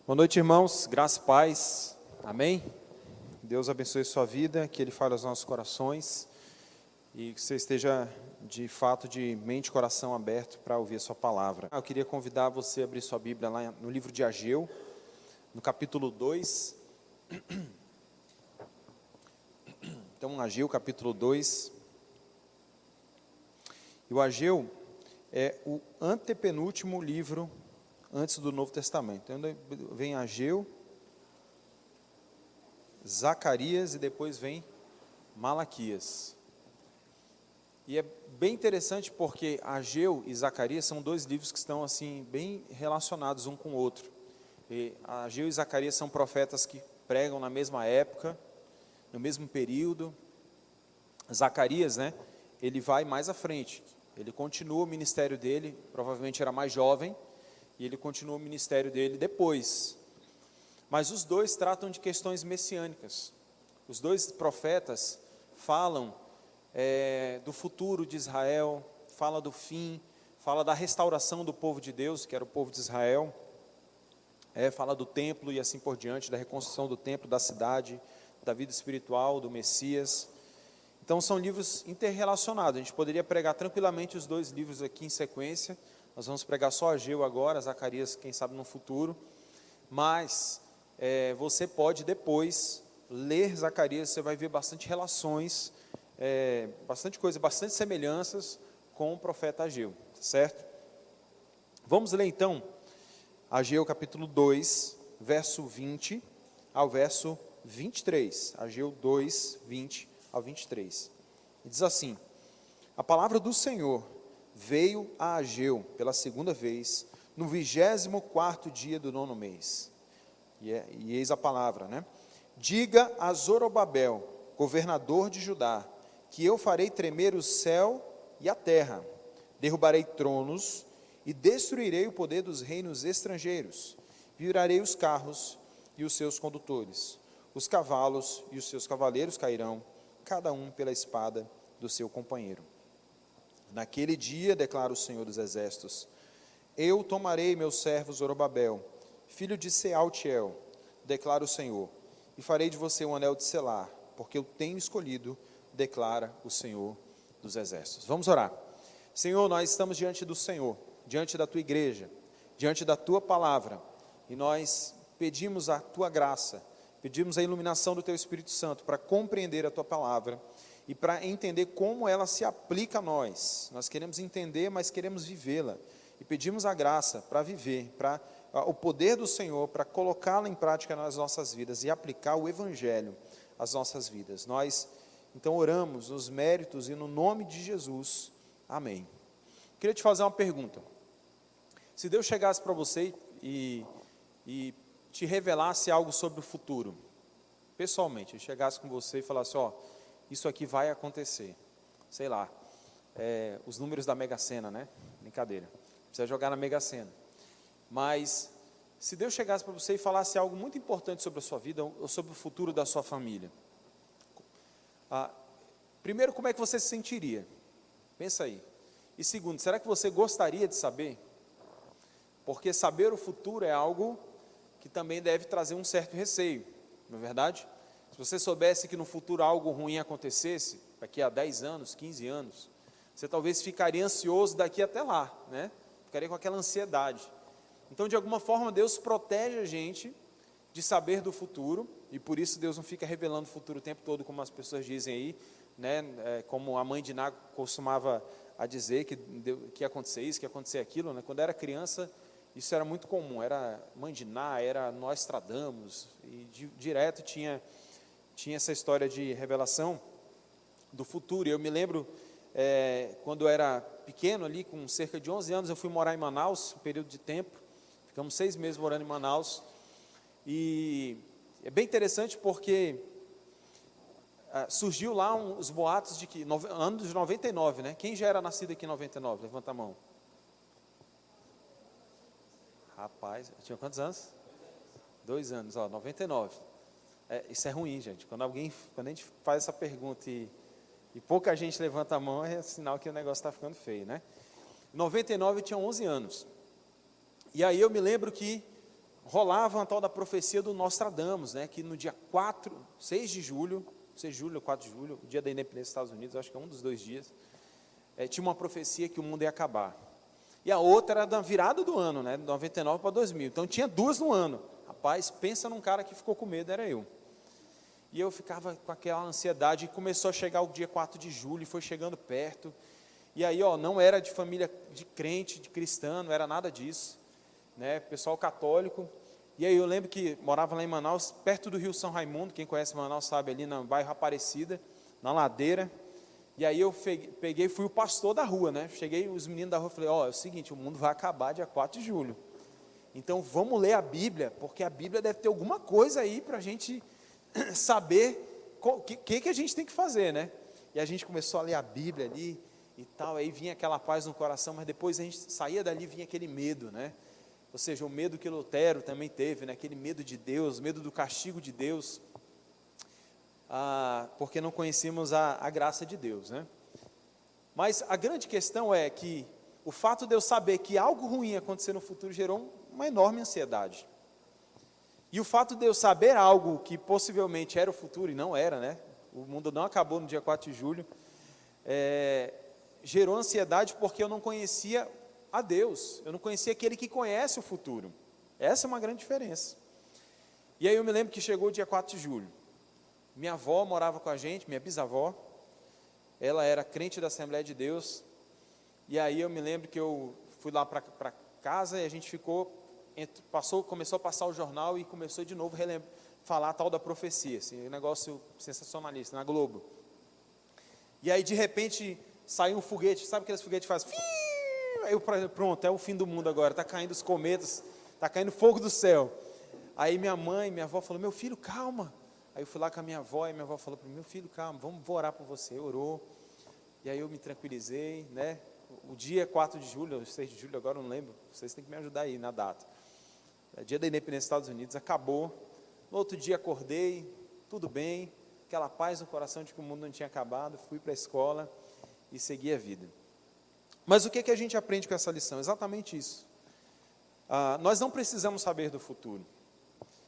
Boa noite, irmãos, graça e paz, amém? Deus abençoe sua vida, que Ele fale aos nossos corações e que você esteja, de fato, de mente e coração aberto para ouvir a sua palavra. Eu queria convidar você a abrir sua Bíblia lá no livro de Ageu, no capítulo 2. Então, Ageu, capítulo 2. E o Ageu é o antepenúltimo livro antes do Novo Testamento. Então, vem Ageu, Zacarias e depois vem Malaquias. E é bem interessante porque Ageu e Zacarias são dois livros que estão assim bem relacionados um com o outro. E Ageu e Zacarias são profetas que pregam na mesma época, no mesmo período. Zacarias, ele vai mais à frente. Ele continua o ministério dele, provavelmente era mais jovem, e ele continua o ministério dele depois. Mas os dois tratam de questões messiânicas. Os dois profetas falam do futuro de Israel, fala do fim, fala da restauração do povo de Deus, que era o povo de Israel, fala do templo e assim por diante, da reconstrução do templo, da cidade, da vida espiritual, do Messias. Então são livros interrelacionados. A gente poderia pregar tranquilamente os dois livros aqui em sequência. Nós vamos pregar só Ageu agora, Zacarias, quem sabe no futuro. Mas você pode depois ler Zacarias, você vai ver bastante relações, bastante coisa, bastante semelhanças com o profeta Ageu, certo? Vamos ler então Ageu capítulo 2, verso 20 ao verso 23. Ageu 2, 20 ao 23. E diz assim: a palavra do Senhor veio a Ageu pela segunda vez, no 24º dia do 9º mês. E eis a palavra, Diga a Zorobabel, governador de Judá, que eu farei tremer o céu e a terra, derrubarei tronos e destruirei o poder dos reinos estrangeiros, virarei os carros e os seus condutores, os cavalos e os seus cavaleiros cairão, cada um pela espada do seu companheiro. Naquele dia, declara o Senhor dos Exércitos, eu tomarei meu servo Zorobabel, filho de Sealtiel, declara o Senhor, e farei de você um anel de selar, porque eu tenho escolhido, declara o Senhor dos Exércitos. Vamos orar. Senhor, nós estamos diante do Senhor, diante da Tua igreja, diante da Tua palavra, e nós pedimos a Tua graça, pedimos a iluminação do Teu Espírito Santo para compreender a Tua palavra e para entender como ela se aplica a nós. Nós queremos entender, mas queremos vivê-la. E pedimos a graça para viver, para o poder do Senhor, para colocá-la em prática nas nossas vidas e aplicar o Evangelho às nossas vidas. Nós, então, oramos nos méritos e no nome de Jesus. Amém. Queria te fazer uma pergunta. Se Deus chegasse para você e te revelasse algo sobre o futuro, pessoalmente, ele chegasse com você e falasse, isso aqui vai acontecer, sei lá, os números da Mega Sena, brincadeira, precisa jogar na Mega Sena, mas se Deus chegasse para você e falasse algo muito importante sobre a sua vida, ou sobre o futuro da sua família, primeiro, como é que você se sentiria? Pensa aí. E segundo, será que você gostaria de saber? Porque saber o futuro é algo que também deve trazer um certo receio, não é verdade? Se você soubesse que no futuro algo ruim acontecesse, daqui a 10 anos, 15 anos, você talvez ficaria ansioso daqui até lá, Ficaria com aquela ansiedade. Então, de alguma forma, Deus protege a gente de saber do futuro, e por isso Deus não fica revelando o futuro o tempo todo, como as pessoas dizem aí, como a mãe de Ná costumava a dizer que ia acontecer isso, que ia acontecer aquilo, Quando era criança, isso era muito comum, era mãe de Ná, era Nostradamus, e direto tinha essa história de revelação do futuro. E eu me lembro, quando eu era pequeno ali, com cerca de 11 anos, eu fui morar em Manaus, um período de tempo, ficamos 6 meses morando em Manaus, e é bem interessante porque surgiu lá os boatos de que, ano de 99, quem já era nascido aqui em 99? Levanta a mão. Rapaz, eu tinha quantos anos? 2 anos, 99. Isso é ruim, gente. Quando a gente faz essa pergunta e pouca gente levanta a mão, é sinal que o negócio está ficando feio, Em 99 eu tinha 11 anos. E aí eu me lembro que rolava a tal da profecia do Nostradamus, né, que no dia 6 de julho, 4 de julho, o dia da independência dos Estados Unidos, acho que é um dos 2 dias, tinha uma profecia que o mundo ia acabar. E a outra era da virada do ano, né, de 99 para 2000. Então tinha 2 no ano. Rapaz, pensa num cara que ficou com medo, era eu. E eu ficava com aquela ansiedade, e começou a chegar o dia 4 de julho, e foi chegando perto. E aí, não era de família de crente, de cristã, não era nada disso, né, pessoal católico. E aí eu lembro que morava lá em Manaus, perto do Rio São Raimundo, quem conhece Manaus sabe, ali no bairro Aparecida, na ladeira. E aí eu peguei e fui o pastor da rua, né? Cheguei, os meninos da rua, falei, é o seguinte, o mundo vai acabar dia 4 de julho. Então vamos ler a Bíblia, porque a Bíblia deve ter alguma coisa aí para a gente saber o que a gente tem que fazer, né? E a gente começou a ler a Bíblia ali e tal, aí vinha aquela paz no coração, mas depois a gente saía dali e vinha aquele medo, né? Ou seja, o medo que Lutero também teve, né? Aquele medo de Deus, medo do castigo de Deus, porque não conhecíamos a graça de Deus, né? Mas a grande questão é que o fato de eu saber que algo ruim ia acontecer no futuro gerou uma enorme ansiedade. E o fato de eu saber algo que possivelmente era o futuro, e não era, né? O mundo não acabou no dia 4 de julho, gerou ansiedade porque eu não conhecia a Deus, eu não conhecia aquele que conhece o futuro. Essa é uma grande diferença. E aí eu me lembro que chegou o dia 4 de julho, minha avó morava com a gente, minha bisavó, ela era crente da Assembleia de Deus, e aí eu me lembro que eu fui lá para casa e a gente começou a passar o jornal e começou de novo a falar a tal da profecia, assim, um negócio sensacionalista, na Globo. E aí de repente saiu um foguete, sabe aqueles foguetes que fazem... Aí eu, pronto, é o fim do mundo agora, está caindo os cometas, está caindo fogo do céu. Aí minha avó falou, meu filho, calma. Aí eu fui lá com a minha avó, e minha avó falou para mim, meu filho, calma, vou orar por você. Orou, e aí eu me tranquilizei, né? O dia 4 de julho, ou 6 de julho, agora eu não lembro, vocês têm que me ajudar aí na data. É dia da independência dos Estados Unidos, acabou. No outro dia acordei, tudo bem, aquela paz no coração de que o mundo não tinha acabado, fui para a escola e segui a vida. Mas o que a gente aprende com essa lição? Exatamente isso. Nós não precisamos saber do futuro,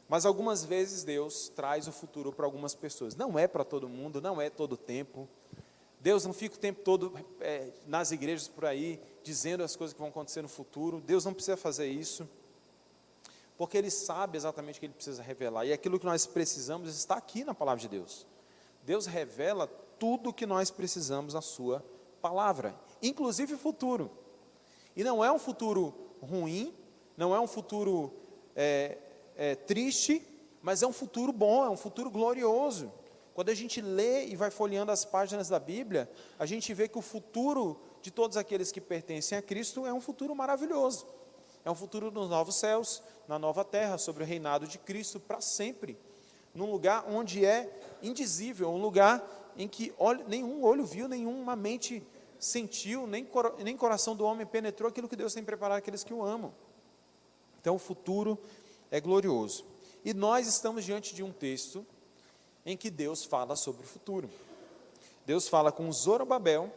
mas algumas vezes Deus traz o futuro para algumas pessoas. Não é para todo mundo, não é todo o tempo. Deus não fica o tempo todo nas igrejas por aí, dizendo as coisas que vão acontecer no futuro. Deus não precisa fazer isso, porque Ele sabe exatamente o que Ele precisa revelar. E aquilo que nós precisamos está aqui na palavra de Deus. Deus revela tudo o que nós precisamos na sua palavra, inclusive o futuro. E não é um futuro ruim, não é um futuro triste, mas é um futuro bom, é um futuro glorioso. Quando a gente lê e vai folheando as páginas da Bíblia, a gente vê que o futuro de todos aqueles que pertencem a Cristo é um futuro maravilhoso. É um futuro nos novos céus, na nova terra, sobre o reinado de Cristo para sempre. Num lugar onde é indizível, um lugar em que nenhum olho viu, nenhuma mente sentiu, nem coração do homem penetrou aquilo que Deus tem preparado àqueles que o amam. Então o futuro é glorioso. E nós estamos diante de um texto em que Deus fala sobre o futuro. Deus fala com Zorobabel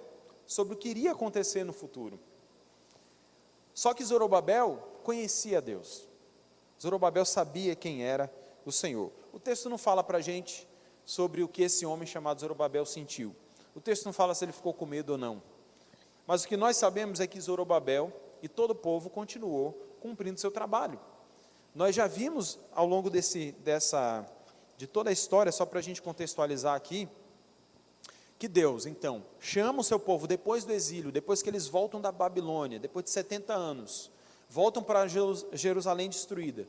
sobre o que iria acontecer no futuro. Só que Zorobabel conhecia Deus. Zorobabel sabia quem era o Senhor. O texto não fala para a gente sobre o que esse homem chamado Zorobabel sentiu. O texto não fala se ele ficou com medo ou não. Mas o que nós sabemos é que Zorobabel e todo o povo continuou cumprindo seu trabalho. Nós já vimos ao longo de toda a história, só para a gente contextualizar aqui, que Deus, então, chama o seu povo depois do exílio, depois que eles voltam da Babilônia, depois de 70 anos, voltam para Jerusalém destruída.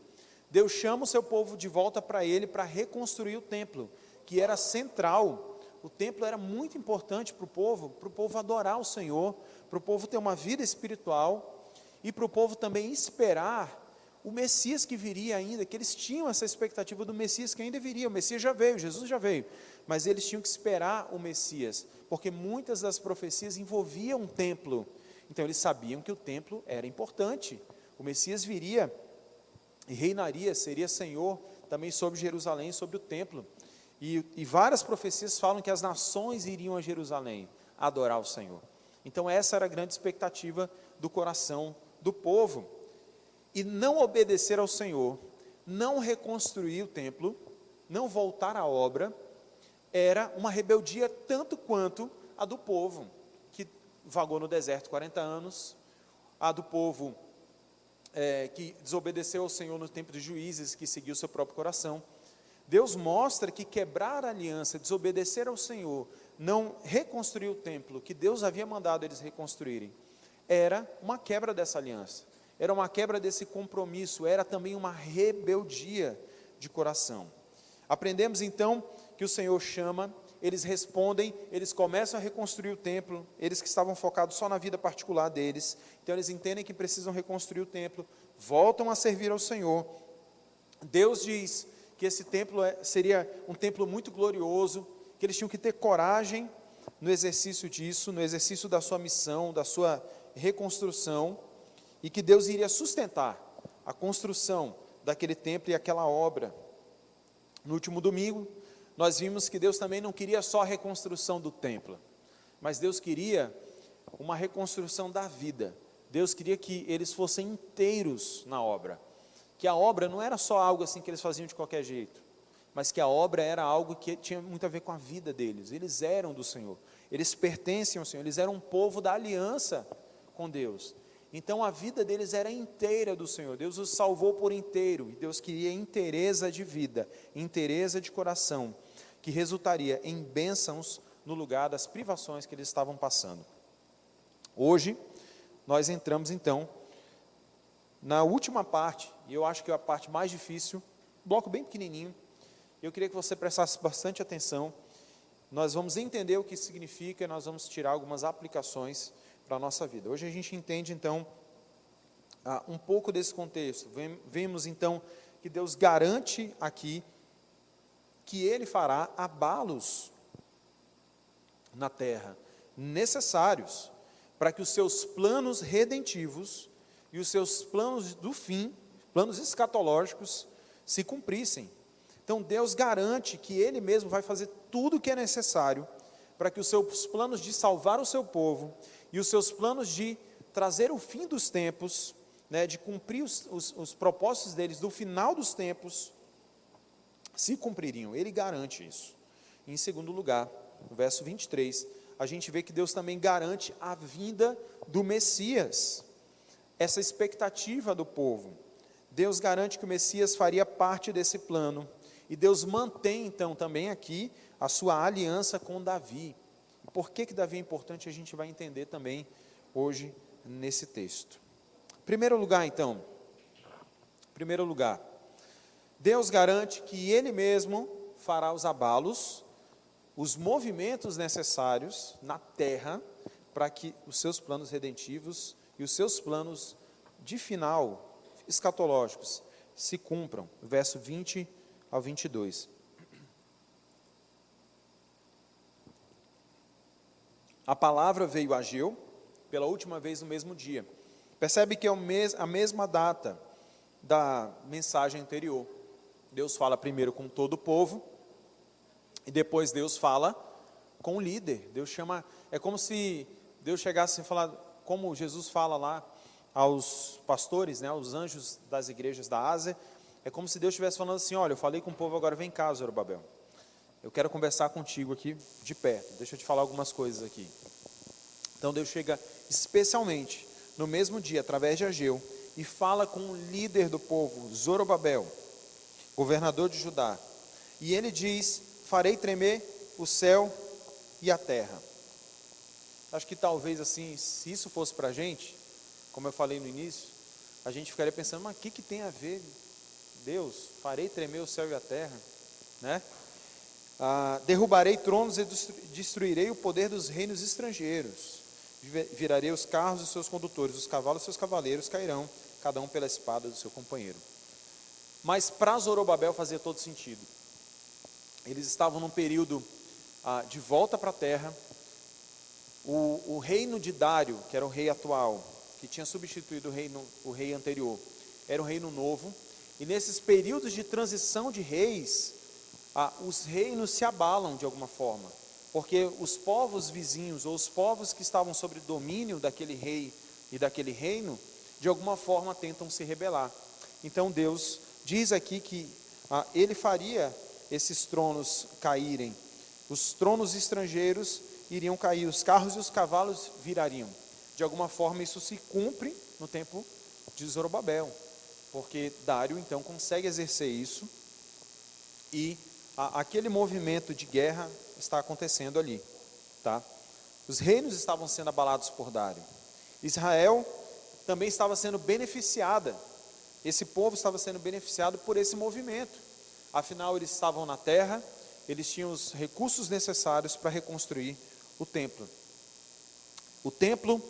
Deus chama o seu povo de volta para Ele para reconstruir o templo, que era central. O templo era muito importante para o povo adorar o Senhor, para o povo ter uma vida espiritual e para o povo também esperar o Messias que viria ainda, que eles tinham essa expectativa do Messias que ainda viria. O Messias já veio, Jesus já veio, mas eles tinham que esperar o Messias, porque muitas das profecias envolviam um templo. Então eles sabiam que o templo era importante. O Messias viria e reinaria, seria Senhor também sobre Jerusalém, sobre o templo. E várias profecias falam que as nações iriam a Jerusalém adorar o Senhor. Então essa era a grande expectativa do coração do povo. E não obedecer ao Senhor não reconstruir o templo, não voltar à obra, era uma rebeldia tanto quanto a do povo, que vagou no deserto 40 anos, a do povo que desobedeceu ao Senhor no tempo de Juízes, que seguiu seu próprio coração. Deus mostra que quebrar a aliança, desobedecer ao Senhor, não reconstruir o templo que Deus havia mandado eles reconstruírem, era uma quebra dessa aliança, era uma quebra desse compromisso, era também uma rebeldia de coração. Aprendemos então que o Senhor chama, eles respondem, eles começam a reconstruir o templo, eles que estavam focados só na vida particular deles, então eles entendem que precisam reconstruir o templo, voltam a servir ao Senhor. Deus diz que esse templo seria um templo muito glorioso, que eles tinham que ter coragem no exercício disso, no exercício da sua missão, da sua reconstrução, e que Deus iria sustentar a construção daquele templo e aquela obra. No último domingo, nós vimos que Deus também não queria só a reconstrução do templo, mas Deus queria uma reconstrução da vida. Deus queria que eles fossem inteiros na obra, que a obra não era só algo assim que eles faziam de qualquer jeito, mas que a obra era algo que tinha muito a ver com a vida deles. Eles eram do Senhor, eles pertencem ao Senhor, eles eram um povo da aliança com Deus. Então a vida deles era inteira do Senhor, Deus os salvou por inteiro, e Deus queria inteireza de vida, inteireza de coração, que resultaria em bênçãos no lugar das privações que eles estavam passando. Hoje, nós entramos então na última parte, e eu acho que é a parte mais difícil, bloco bem pequenininho, eu queria que você prestasse bastante atenção. Nós vamos entender o que isso significa e nós vamos tirar algumas aplicações para a nossa vida. Hoje a gente entende então um pouco desse contexto. Vemos então que Deus garante aqui que Ele fará abalos na terra, necessários para que os seus planos redentivos e os seus planos do fim, planos escatológicos, se cumprissem. Então Deus garante que Ele mesmo vai fazer tudo o que é necessário para que os seus planos de salvar o seu povo e os seus planos de trazer o fim dos tempos, de cumprir os propósitos deles do final dos tempos, se cumpririam. Ele garante isso. Em segundo lugar, no verso 23, a gente vê que Deus também garante a vinda do Messias, essa expectativa do povo. Deus garante que o Messias faria parte desse plano, e Deus mantém então também aqui a sua aliança com Davi. Por que Davi é importante, a gente vai entender também hoje nesse texto. Primeiro lugar então, Deus garante que Ele mesmo fará os abalos, os movimentos necessários na terra, para que os seus planos redentivos e os seus planos de final, escatológicos, se cumpram. Verso 20 ao 22. A palavra veio a Ageu, pela última vez no mesmo dia. Percebe que é a mesma data da mensagem anterior. Deus fala primeiro com todo o povo, e depois Deus fala com o líder. Deus chama, é como se Deus chegasse a falar, como Jesus fala lá aos pastores, aos anjos das igrejas da Ásia, é como se Deus estivesse falando assim: olha, eu falei com o povo, agora vem cá, Zorobabel, eu quero conversar contigo aqui de perto, deixa eu te falar algumas coisas aqui. Então Deus chega especialmente no mesmo dia, através de Ageu, e fala com o líder do povo, Zorobabel, governador de Judá, e ele diz: farei tremer o céu e a terra. Acho que talvez assim, se isso fosse para a gente, como eu falei no início, a gente ficaria pensando: mas o que tem a ver, Deus, farei tremer o céu e a terra, derrubarei tronos e destruirei o poder dos reinos estrangeiros, virarei os carros dos seus condutores, os cavalos dos seus cavaleiros cairão, cada um pela espada do seu companheiro. Mas para Zorobabel fazia todo sentido. Eles estavam num período de volta para a terra. O reino de Dário, que era o rei atual, que tinha substituído o rei anterior, era um reino novo, e nesses períodos de transição de reis, os reinos se abalam de alguma forma, porque os povos vizinhos, ou os povos que estavam sob domínio daquele rei e daquele reino, de alguma forma tentam se rebelar. Então Deus diz aqui que ele faria esses tronos caírem. Os tronos estrangeiros iriam cair, os carros e os cavalos virariam. De alguma forma isso se cumpre no tempo de Zorobabel, porque Dário então consegue exercer isso, e aquele movimento de guerra está acontecendo ali, tá? Os reinos estavam sendo abalados por Dário. Israel também estava sendo beneficiada. Esse povo estava sendo beneficiado por esse movimento. Afinal, eles estavam na terra, eles tinham os recursos necessários para reconstruir o templo. O templo,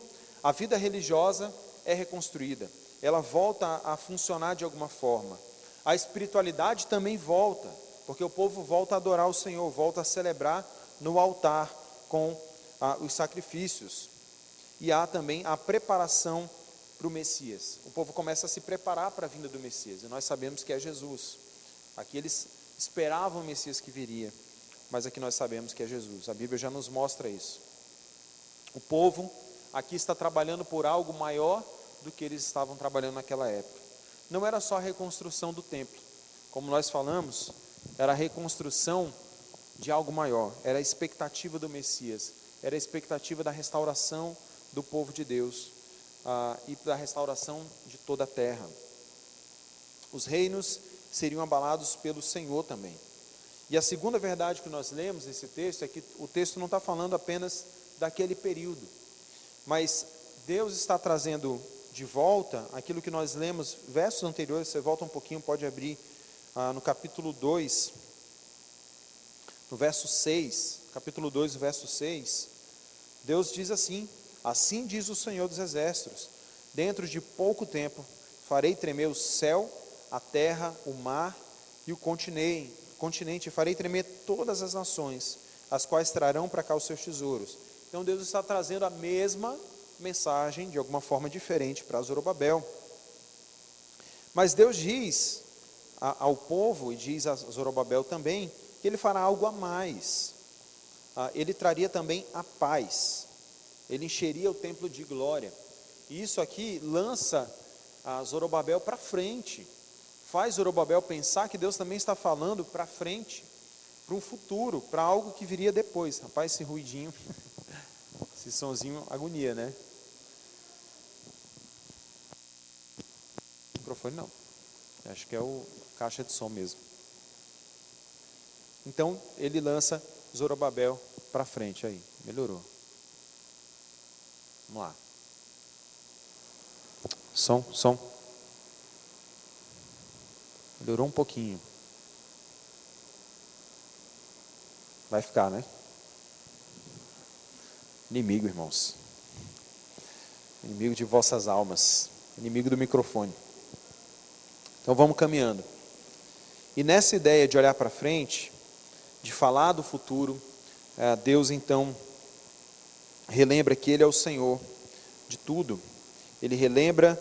a vida religiosa é reconstruída. Ela volta a funcionar de alguma forma. A espiritualidade também volta, porque o povo volta a adorar o Senhor, volta a celebrar no altar com os sacrifícios. E há também a preparação para o Messias. O povo começa a se preparar para a vinda do Messias, e nós sabemos que é Jesus. Aqui eles esperavam o Messias que viria, mas aqui nós sabemos que é Jesus. A Bíblia já nos mostra isso. O povo aqui está trabalhando por algo maior do que eles estavam trabalhando naquela época. Não era só a reconstrução do templo, como nós falamos, era a reconstrução de algo maior, era a expectativa do Messias, era a expectativa da restauração do povo de Deus, e da restauração de toda a terra. Os reinos seriam abalados pelo Senhor também. E a segunda verdade que nós lemos nesse texto é que o texto não está falando apenas daquele período, mas Deus está trazendo de volta aquilo que nós lemos, versos anteriores. Você volta um pouquinho, pode abrir no capítulo 2, no verso 6, capítulo 2, verso 6, Deus diz assim: assim diz o Senhor dos Exércitos, dentro de pouco tempo farei tremer o céu, a terra, o mar e o continente, farei tremer todas as nações, as quais trarão para cá os seus tesouros. Então Deus está trazendo a mesma mensagem, de alguma forma diferente, para Zorobabel. Mas Deus diz ao povo, e diz a Zorobabel também, que ele fará algo a mais. Ele traria também a paz. Ele encheria o templo de glória. E isso aqui lança a Zorobabel para frente. Faz Zorobabel pensar que Deus também está falando para frente, para um futuro, para algo que viria depois. Rapaz, esse ruidinho, esse sonzinho, agonia, né? Microfone não. Acho que é o caixa de som mesmo. Então, ele lança Zorobabel para frente aí. Melhorou. Vamos lá. Som. Melhorou um pouquinho. Vai ficar, né? Inimigo, irmãos. Inimigo de vossas almas. Inimigo do microfone. Então vamos caminhando. E nessa ideia de olhar para frente, de falar do futuro, Deus então relembra que Ele é o Senhor de tudo. Ele relembra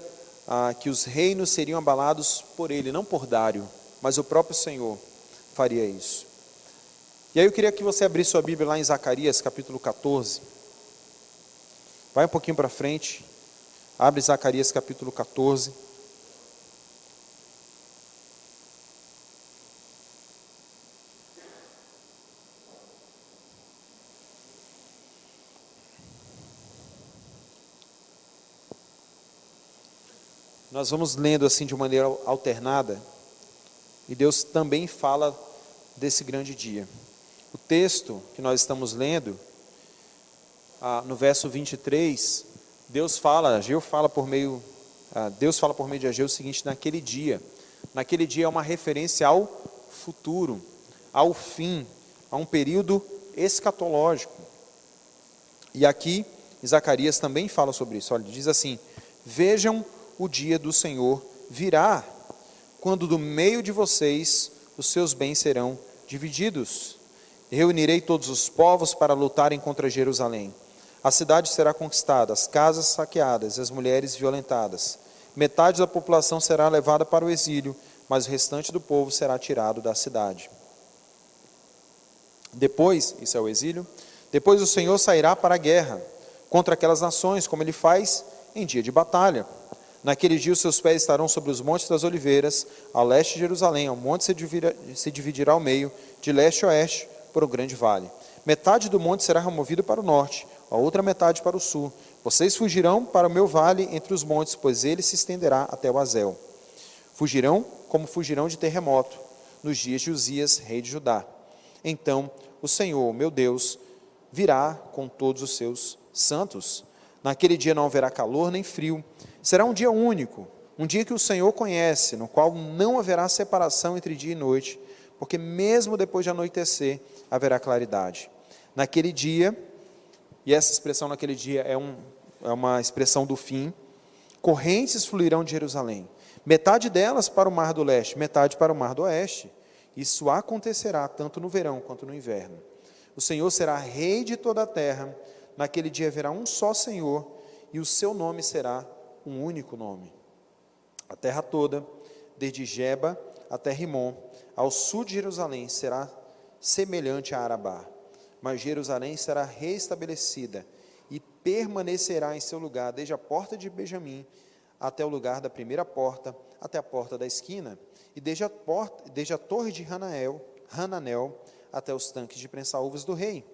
que os reinos seriam abalados por Ele, não por Dário, mas o próprio Senhor faria isso. E aí eu queria que você abrisse sua Bíblia lá em Zacarias capítulo 14. Vai um pouquinho para frente, abre Zacarias capítulo 14. Nós vamos lendo assim de maneira alternada, e Deus também fala desse grande dia. O texto que nós estamos lendo, no verso 23, Deus fala por meio de Ageu o seguinte: naquele dia é uma referência ao futuro, ao fim, a um período escatológico. E aqui, Zacarias também fala sobre isso. Olha, ele diz assim: vejam, o dia do Senhor virá, quando do meio de vocês os seus bens serão divididos. Reunirei todos os povos para lutarem contra Jerusalém. A cidade será conquistada, as casas saqueadas, as mulheres violentadas. Metade da população será levada para o exílio, mas o restante do povo será tirado da cidade. Depois, isso é o exílio, depois o Senhor sairá para a guerra contra aquelas nações, como ele faz em dia de batalha. Naquele dia os seus pés estarão sobre os montes das oliveiras, ao leste de Jerusalém. Ao monte se dividirá ao meio, de leste a oeste, por um grande vale. Metade do monte será removido para o norte, a outra metade para o sul. Vocês fugirão para o meu vale entre os montes, pois ele se estenderá até o Azel. Fugirão como fugirão de terremoto, nos dias de Uzias, rei de Judá. Então o Senhor, meu Deus, virá com todos os seus santos. Naquele dia não haverá calor nem frio. Será um dia único, um dia que o Senhor conhece, no qual não haverá separação entre dia e noite, porque mesmo depois de anoitecer, haverá claridade. Naquele dia, e essa expressão naquele dia é uma expressão do fim, correntes fluirão de Jerusalém, metade delas para o mar do leste, metade para o mar do oeste. Isso acontecerá tanto no verão quanto no inverno. O Senhor será rei de toda a terra. Naquele dia haverá um só Senhor, e o seu nome será um único nome. A terra toda, desde Geba até Rimon, ao sul de Jerusalém, será semelhante a Arabá. Mas Jerusalém será restabelecida e permanecerá em seu lugar, desde a porta de Benjamim até o lugar da primeira porta, até a porta da esquina, e desde a torre de Hananel até os tanques de prensar uvas do rei.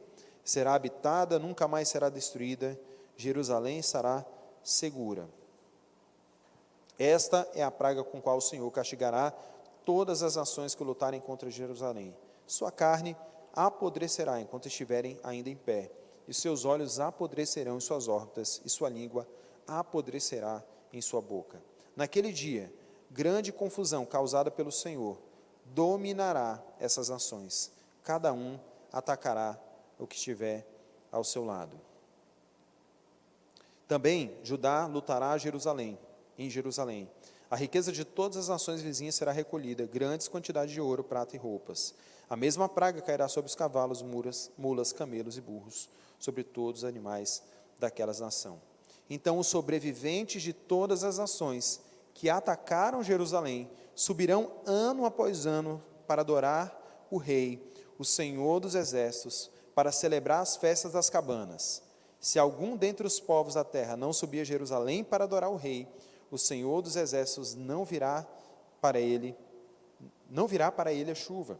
Será habitada, nunca mais será destruída, Jerusalém estará segura. Esta é a praga com qual o Senhor castigará todas as nações que lutarem contra Jerusalém. Sua carne apodrecerá enquanto estiverem ainda em pé, e seus olhos apodrecerão em suas órbitas, e sua língua apodrecerá em sua boca. Naquele dia, grande confusão causada pelo Senhor dominará essas nações. Cada um atacará o que estiver ao seu lado. Também Judá lutará em Jerusalém. A riqueza de todas as nações vizinhas será recolhida, grandes quantidades de ouro, prata e roupas. A mesma praga cairá sobre os cavalos, mulas, camelos e burros, sobre todos os animais daquelas nações. Então os sobreviventes de todas as nações que atacaram Jerusalém subirão ano após ano para adorar o Rei, o Senhor dos Exércitos, para celebrar as festas das cabanas. Se algum dentre os povos da terra não subir a Jerusalém para adorar o Rei, o Senhor dos Exércitos não virá para ele a chuva.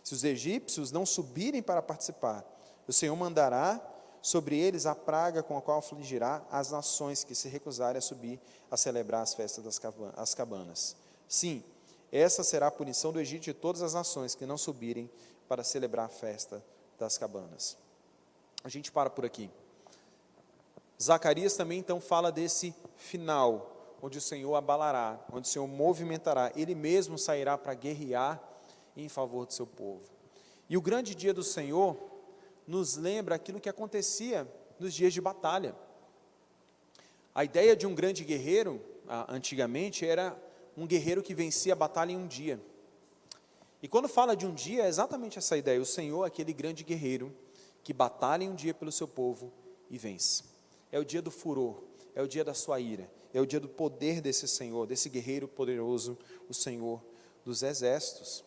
Se os egípcios não subirem para participar, o Senhor mandará sobre eles a praga com a qual afligirá as nações que se recusarem a subir a celebrar as festas das cabanas. Sim, essa será a punição do Egito de todas as nações que não subirem para celebrar a festa das cabanas. A gente para por aqui. Zacarias também então fala desse final, onde o Senhor abalará, onde o Senhor movimentará, Ele mesmo sairá para guerrear em favor do seu povo. E o grande dia do Senhor nos lembra aquilo que acontecia nos dias de batalha. A ideia de um grande guerreiro, antigamente, era um guerreiro que vencia a batalha em um dia. E quando fala de um dia, é exatamente essa ideia, o Senhor é aquele grande guerreiro que batalha em um dia pelo seu povo e vence. É o dia do furor, é o dia da sua ira, é o dia do poder desse Senhor, desse guerreiro poderoso, o Senhor dos exércitos.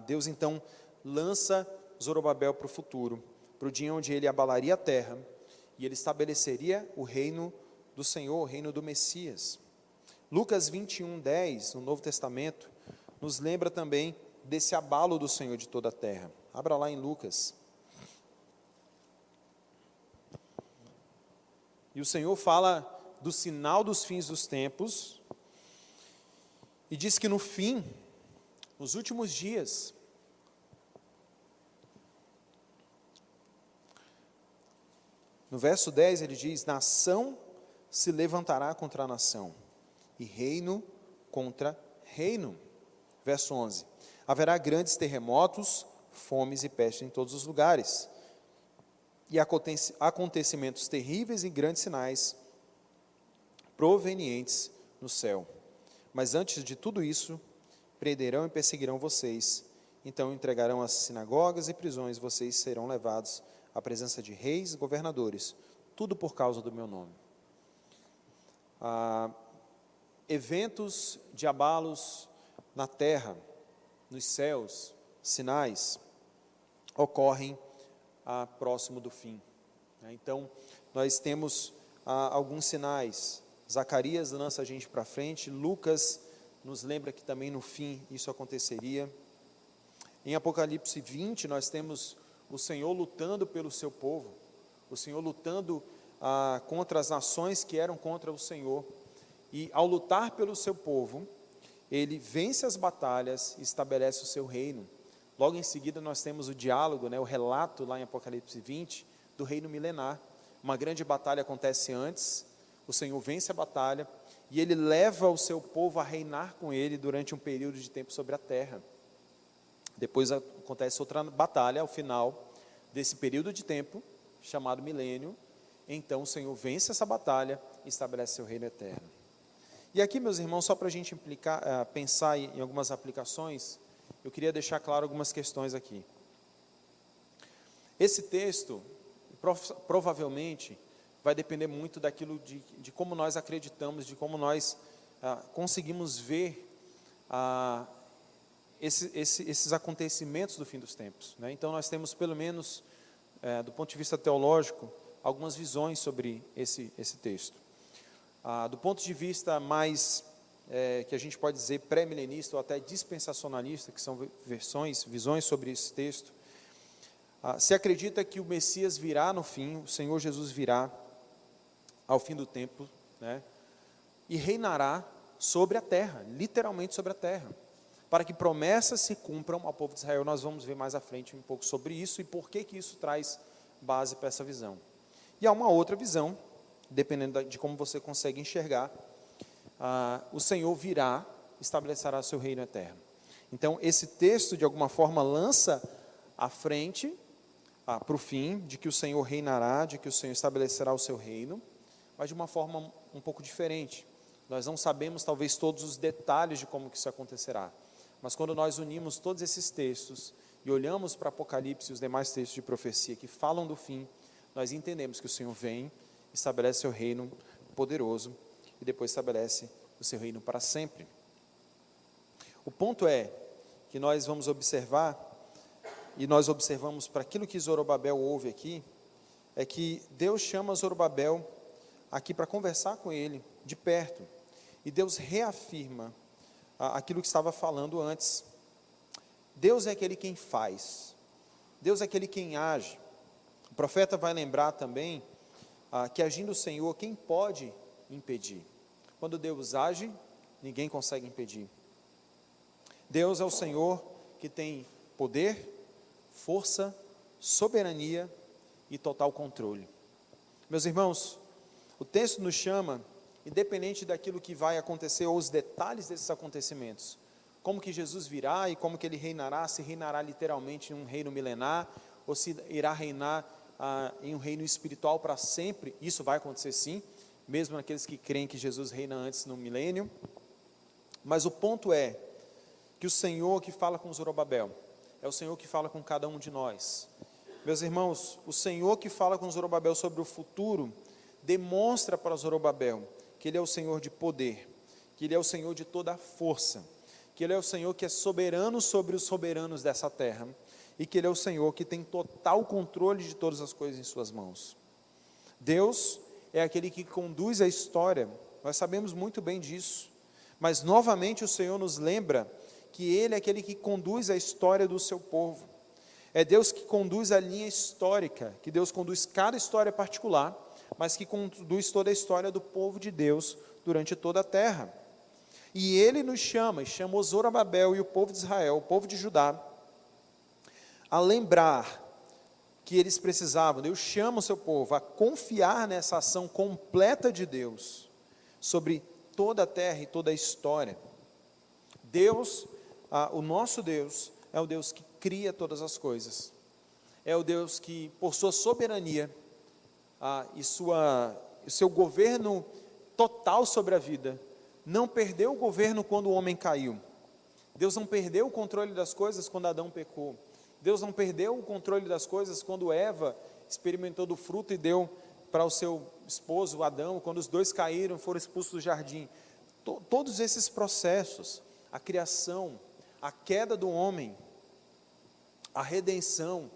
Deus então lança Zorobabel para o futuro, para o dia onde ele abalaria a terra, e ele estabeleceria o reino do Senhor, o reino do Messias. Lucas 21:10, no Novo Testamento, nos lembra também desse abalo do Senhor de toda a terra. Abra lá em Lucas. E o Senhor fala do sinal dos fins dos tempos, e diz que no fim, nos últimos dias, no verso 10 ele diz: nação se levantará contra nação, e reino contra reino. Verso 11: haverá grandes terremotos, fomes e pestes em todos os lugares, e acontecimentos terríveis e grandes sinais provenientes no céu. Mas antes de tudo isso, prenderão e perseguirão vocês, então entregarão as sinagogas e prisões, vocês serão levados à presença de reis e governadores, tudo por causa do meu nome. Eventos de abalos na terra, nos céus, sinais, ocorrem próximo do fim. Então, nós temos alguns sinais Zacarias lança a gente para frente, Lucas nos lembra que também no fim isso aconteceria. Em Apocalipse 20, nós temos o Senhor lutando pelo seu povo, o Senhor lutando contra as nações que eram contra o Senhor, e ao lutar pelo seu povo, ele vence as batalhas e estabelece o seu reino. Logo em seguida nós temos o diálogo, o relato lá em Apocalipse 20, do reino milenar. Uma grande batalha acontece antes, o Senhor vence a batalha, e ele leva o seu povo a reinar com ele durante um período de tempo sobre a terra. Depois acontece outra batalha ao final desse período de tempo, chamado milênio. Então o Senhor vence essa batalha e estabelece seu reino eterno. E aqui, meus irmãos, só para a gente pensar em algumas aplicações, eu queria deixar claro algumas questões aqui. Esse texto, provavelmente, vai depender muito daquilo de como nós acreditamos, de como nós conseguimos ver esses acontecimentos do fim dos tempos. Então, nós temos, pelo menos, do ponto de vista teológico, algumas visões sobre esse texto. Do ponto de vista mais, que a gente pode dizer, pré-milenista ou até dispensacionalista, que são visões sobre esse texto, se acredita que o Messias virá no fim, o Senhor Jesus virá ao fim do tempo, e reinará sobre a terra, literalmente sobre a terra, para que promessas se cumpram ao povo de Israel. Nós vamos ver mais à frente um pouco sobre isso e por que isso traz base para essa visão. E há uma outra visão, dependendo de como você consegue enxergar, o Senhor virá, estabelecerá seu reino eterno. Então, esse texto, de alguma forma, lança à frente, para o fim, de que o Senhor reinará, de que o Senhor estabelecerá o seu reino, mas de uma forma um pouco diferente. Nós não sabemos, talvez, todos os detalhes de como que isso acontecerá, mas quando nós unimos todos esses textos e olhamos para Apocalipse e os demais textos de profecia que falam do fim, nós entendemos que o Senhor vem, estabelece seu reino poderoso e depois estabelece o seu reino para sempre. O ponto é que nós vamos observar, e nós observamos para aquilo que Zorobabel ouve aqui, é que Deus chama Zorobabel aqui para conversar com ele de perto, e Deus reafirma aquilo que estava falando antes. Deus é aquele quem faz, Deus é aquele quem age. O profeta vai lembrar também que agindo o Senhor, quem pode impedir? Quando Deus age, ninguém consegue impedir. Deus é o Senhor que tem poder, força, soberania e total controle. Meus irmãos, o texto nos chama, independente daquilo que vai acontecer ou os detalhes desses acontecimentos, como que Jesus virá e como que ele reinará, se reinará literalmente em um reino milenar, ou se irá reinar em um reino espiritual para sempre. Isso vai acontecer sim, mesmo naqueles que creem que Jesus reina antes no milênio. Mas o ponto é que o Senhor que fala com Zorobabel é o Senhor que fala com cada um de nós. Meus irmãos, o Senhor que fala com Zorobabel sobre o futuro demonstra para Zorobabel que Ele é o Senhor de poder, que Ele é o Senhor de toda a força, que Ele é o Senhor que é soberano sobre os soberanos dessa terra, e que Ele é o Senhor que tem total controle de todas as coisas em suas mãos. Deus é aquele que conduz a história, nós sabemos muito bem disso, mas novamente o Senhor nos lembra que Ele é aquele que conduz a história do seu povo. É Deus que conduz a linha histórica, que Deus conduz cada história particular, mas que conduz toda a história do povo de Deus durante toda a terra. E Ele nos chama, e chamou Zorobabel e o povo de Israel, o povo de Judá, a lembrar que eles precisavam, Deus chama o seu povo a confiar nessa ação completa de Deus, sobre toda a terra e toda a história. Deus, o nosso Deus, é o Deus que cria todas as coisas, é o Deus que, por sua soberania, e seu governo total sobre a vida, não perdeu o governo quando o homem caiu. Deus não perdeu o controle das coisas quando Adão pecou. Deus não perdeu o controle das coisas quando Eva experimentou do fruto e deu para o seu esposo Adão, quando os dois caíram, foram expulsos do jardim. Todos esses processos, a criação, a queda do homem, a redenção,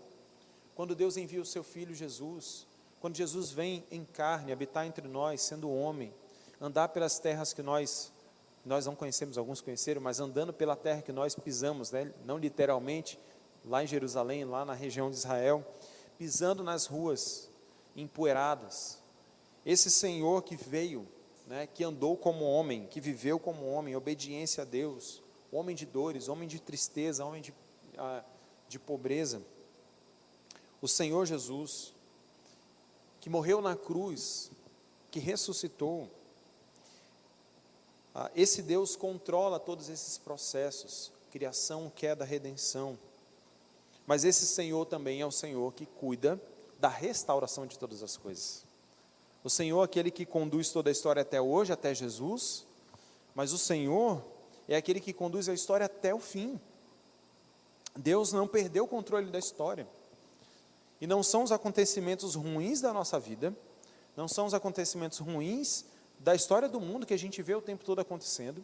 quando Deus envia o seu Filho Jesus, quando Jesus vem em carne, habitar entre nós, sendo homem, andar pelas terras que nós não conhecemos, alguns conheceram, mas andando pela terra que nós pisamos, né? Não literalmente, lá em Jerusalém, lá na região de Israel, pisando nas ruas empoeiradas. Esse Senhor que veio, né, que andou como homem, que viveu como homem, obediência a Deus, homem de dores, homem de tristeza, homem de pobreza. O Senhor Jesus, que morreu na cruz, que ressuscitou. Esse Deus controla todos esses processos, criação, queda, redenção. Mas esse Senhor também é o Senhor que cuida da restauração de todas as coisas. O Senhor é aquele que conduz toda a história até hoje, até Jesus, mas o Senhor é aquele que conduz a história até o fim. Deus não perdeu o controle da história. E não são os acontecimentos ruins da nossa vida, não são os acontecimentos ruins da história do mundo que a gente vê o tempo todo acontecendo,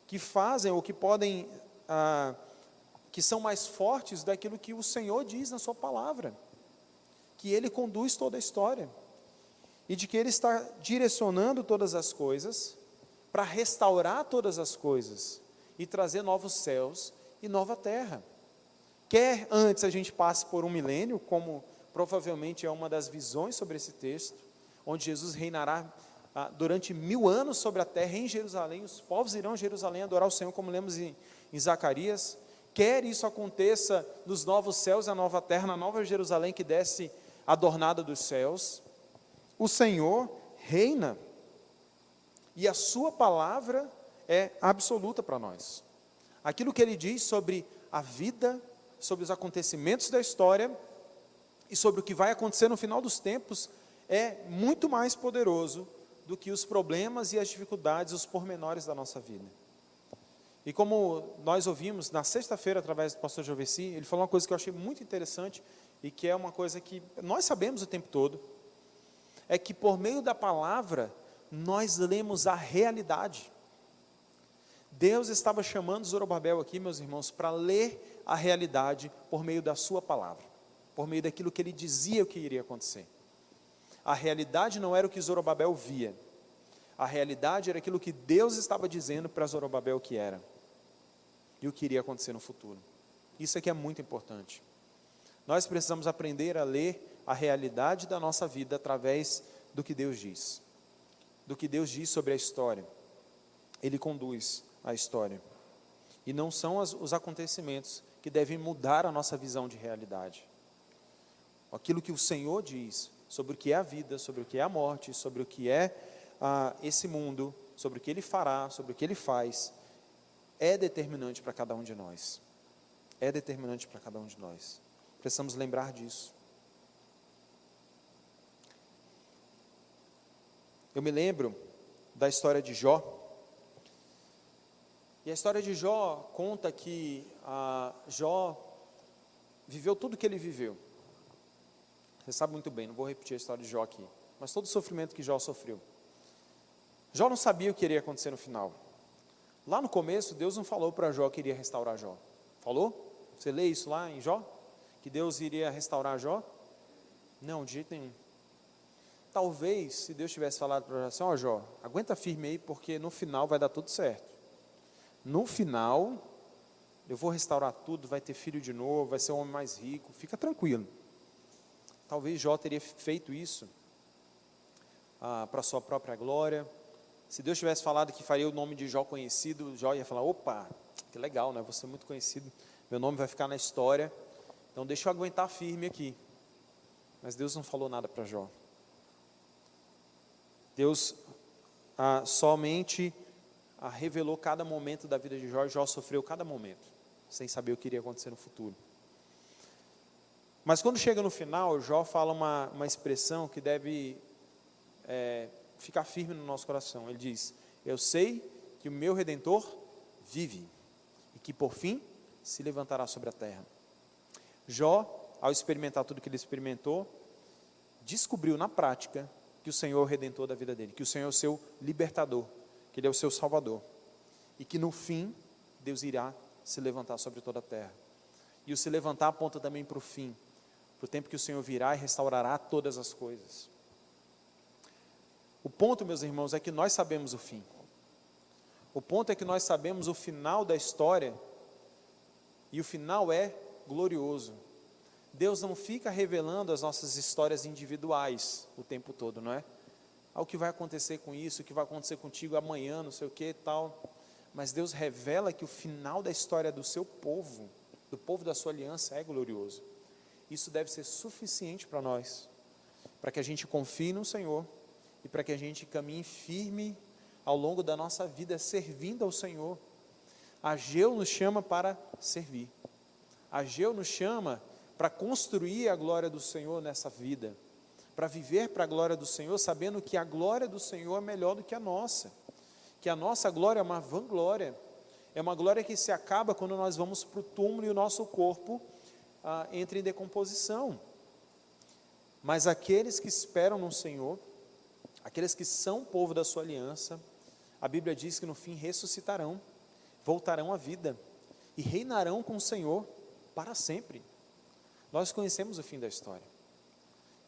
que fazem ou que podem, que são mais fortes daquilo que o Senhor diz na sua palavra, que Ele conduz toda a história, e de que Ele está direcionando todas as coisas, para restaurar todas as coisas, e trazer novos céus e nova terra. Quer antes a gente passe por um milênio, como provavelmente é uma das visões sobre esse texto, onde Jesus reinará durante 1000 anos sobre a terra em Jerusalém, os povos irão a Jerusalém adorar o Senhor, como lemos em Zacarias. Quer isso aconteça nos novos céus e a nova terra, na nova Jerusalém que desce adornada dos céus, o Senhor reina, e a sua palavra é absoluta para nós. Aquilo que Ele diz sobre a vida, sobre os acontecimentos da história, e sobre o que vai acontecer no final dos tempos, é muito mais poderoso do que os problemas e as dificuldades, os pormenores da nossa vida. E como nós ouvimos na sexta-feira, através do pastor Joveci, ele falou uma coisa que eu achei muito interessante, e que é uma coisa que nós sabemos o tempo todo, é que por meio da palavra, nós lemos a realidade. Deus estava chamando Zorobabel aqui, meus irmãos, para ler a realidade por meio da sua palavra, por meio daquilo que ele dizia o que iria acontecer. A realidade não era o que Zorobabel via, a realidade era aquilo que Deus estava dizendo para Zorobabel que era, e o que iria acontecer no futuro. Isso aqui é muito importante. Nós precisamos aprender a ler a realidade da nossa vida através do que Deus diz, do que Deus diz sobre a história. Ele conduz a história, e não são os acontecimentos que devem mudar a nossa visão de realidade. Aquilo que o Senhor diz sobre o que é a vida, sobre o que é a morte, sobre o que é esse mundo, sobre o que Ele fará, sobre o que Ele faz, é determinante para cada um de nós. É determinante para cada um de nós. Precisamos lembrar disso. Eu me lembro da história de Jó. E a história de Jó conta que Jó viveu tudo o que ele viveu. Você sabe muito bem, não vou repetir a história de Jó aqui, mas todo o sofrimento que Jó sofreu. Jó não sabia o que iria acontecer no final. Lá no começo, Deus não falou para Jó que iria restaurar Jó. Falou? Você lê isso lá em Jó? Que Deus iria restaurar Jó? Não, de jeito nenhum. Talvez, se Deus tivesse falado para Jó assim, ó Jó, aguenta firme aí, porque no final vai dar tudo certo. No final, eu vou restaurar tudo, vai ter filho de novo, vai ser um homem mais rico, fica tranquilo. Talvez Jó teria feito isso para a sua própria glória. Se Deus tivesse falado que faria o nome de Jó conhecido, Jó ia falar, opa, que legal, né? Vou ser muito conhecido, meu nome vai ficar na história, então deixa eu aguentar firme aqui. Mas Deus não falou nada para Jó. Deus somente revelou cada momento da vida de Jó, e Jó sofreu cada momento, sem saber o que iria acontecer no futuro. Mas quando chega no final, Jó fala uma expressão que deve ficar firme no nosso coração. Ele diz, eu sei que o meu Redentor vive, e que por fim se levantará sobre a terra. Jó, ao experimentar tudo que ele experimentou, descobriu na prática que o Senhor é o Redentor da vida dele, que o Senhor é o seu libertador, que Ele é o seu Salvador, e que no fim, Deus irá se levantar sobre toda a terra. E o se levantar aponta também para o fim, para o tempo que o Senhor virá e restaurará todas as coisas. O ponto, meus irmãos, é que nós sabemos o fim. O ponto é que nós sabemos o final da história, e o final é glorioso. Deus não fica revelando as nossas histórias individuais o tempo todo, não é? O que vai acontecer com isso, o que vai acontecer contigo amanhã, não sei o que e tal. Mas Deus revela que o final da história do seu povo, do povo da sua aliança, é glorioso. Isso deve ser suficiente para nós, para que a gente confie no Senhor e para que a gente caminhe firme ao longo da nossa vida, servindo ao Senhor. Ageu nos chama para servir. Ageu nos chama para construir a glória do Senhor nessa vida, para viver para a glória do Senhor, sabendo que a glória do Senhor é melhor do que a nossa, que a nossa glória é uma vanglória, é uma glória que se acaba quando nós vamos para o túmulo e o nosso corpo entra em decomposição. Mas aqueles que esperam no Senhor, aqueles que são povo da sua aliança, a Bíblia diz que no fim ressuscitarão, voltarão à vida e reinarão com o Senhor para sempre. Nós conhecemos o fim da história,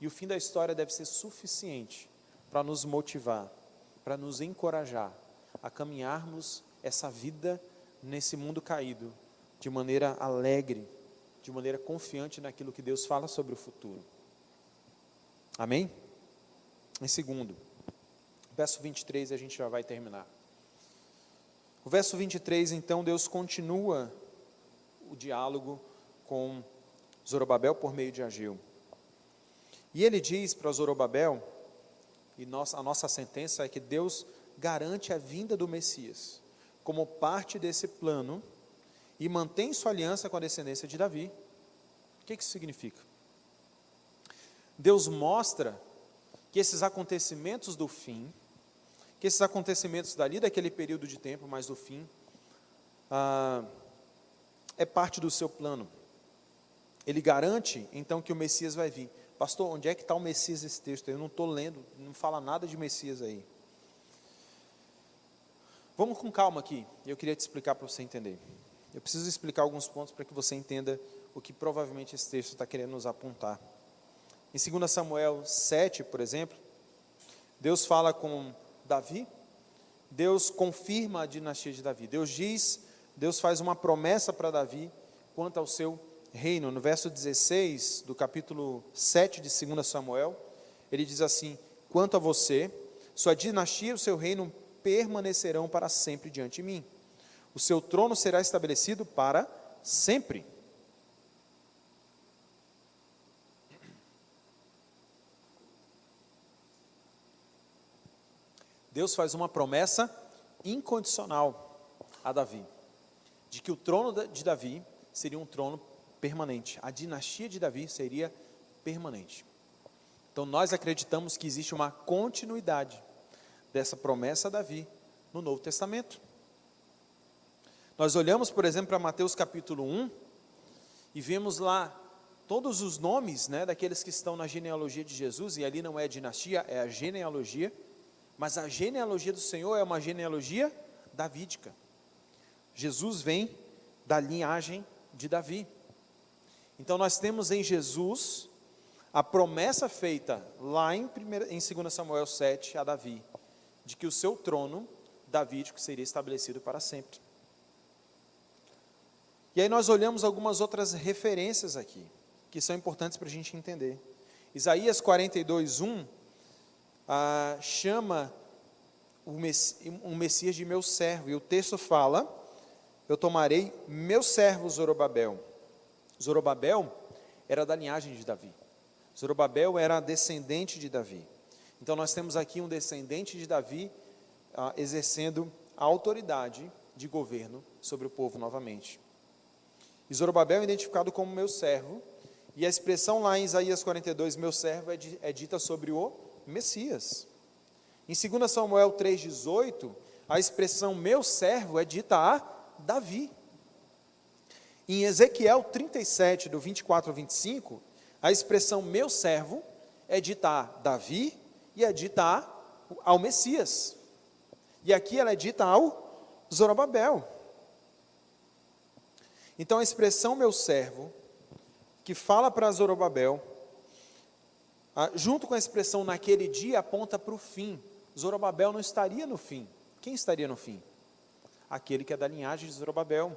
e o fim da história deve ser suficiente para nos motivar, para nos encorajar a caminharmos essa vida nesse mundo caído, de maneira alegre, de maneira confiante naquilo que Deus fala sobre o futuro. Amém? Em segundo, verso 23, a gente já vai terminar. O verso 23, então, Deus continua o diálogo com Zorobabel por meio de Ageu. E ele diz para Zorobabel, e a nossa sentença é que Deus garante a vinda do Messias, como parte desse plano, e mantém sua aliança com a descendência de Davi. O que isso significa? Deus mostra que esses acontecimentos do fim, que esses acontecimentos dali daquele período de tempo, mas do fim, é parte do seu plano. Ele garante, então, que o Messias vai vir. Pastor, onde é que está o Messias nesse texto? Eu não estou lendo, não fala nada de Messias aí. Vamos com calma aqui, eu queria te explicar para você entender. Eu preciso explicar alguns pontos para que você entenda o que provavelmente esse texto está querendo nos apontar. Em 2 Samuel 7, por exemplo, Deus fala com Davi, Deus confirma a dinastia de Davi. Deus faz uma promessa para Davi quanto ao seu reino. No verso 16 do capítulo 7 de 2 Samuel, ele diz assim: quanto a você, sua dinastia e o seu reino permanecerão para sempre diante de mim. O seu trono será estabelecido para sempre. Deus faz uma promessa incondicional a Davi, de que o trono de Davi seria um trono permanente, a dinastia de Davi seria permanente. Então nós acreditamos que existe uma continuidade dessa promessa a Davi no Novo Testamento. Nós olhamos, por exemplo, para Mateus capítulo 1 e vemos lá todos os nomes, daqueles que estão na genealogia de Jesus, e ali não é a dinastia, é a genealogia, mas a genealogia do Senhor é uma genealogia davídica. Jesus vem da linhagem de Davi. Então nós temos em Jesus a promessa feita lá em 2 Samuel 7 a Davi, de que o seu trono davídico seria estabelecido para sempre. E aí nós olhamos algumas outras referências aqui, que são importantes para a gente entender. Isaías 42:1 chama um Messias de meu servo, e o texto fala: eu tomarei meu servo Zorobabel. Zorobabel era da linhagem de Davi. Zorobabel era descendente de Davi. Então nós temos aqui um descendente de Davi exercendo a autoridade de governo sobre o povo novamente. E Zorobabel é identificado como meu servo, e a expressão lá em Isaías 42, meu servo, é dita sobre o Messias. Em 2 Samuel 3,18, a expressão meu servo é dita a Davi. Em Ezequiel 37, do 24 ao 25, a expressão meu servo é dita a Davi e é dita ao Messias. E aqui ela é dita ao Zorobabel. Então a expressão meu servo, que fala para Zorobabel, junto com a expressão naquele dia, aponta para o fim. Zorobabel não estaria no fim. Quem estaria no fim? Aquele que é da linhagem de Zorobabel,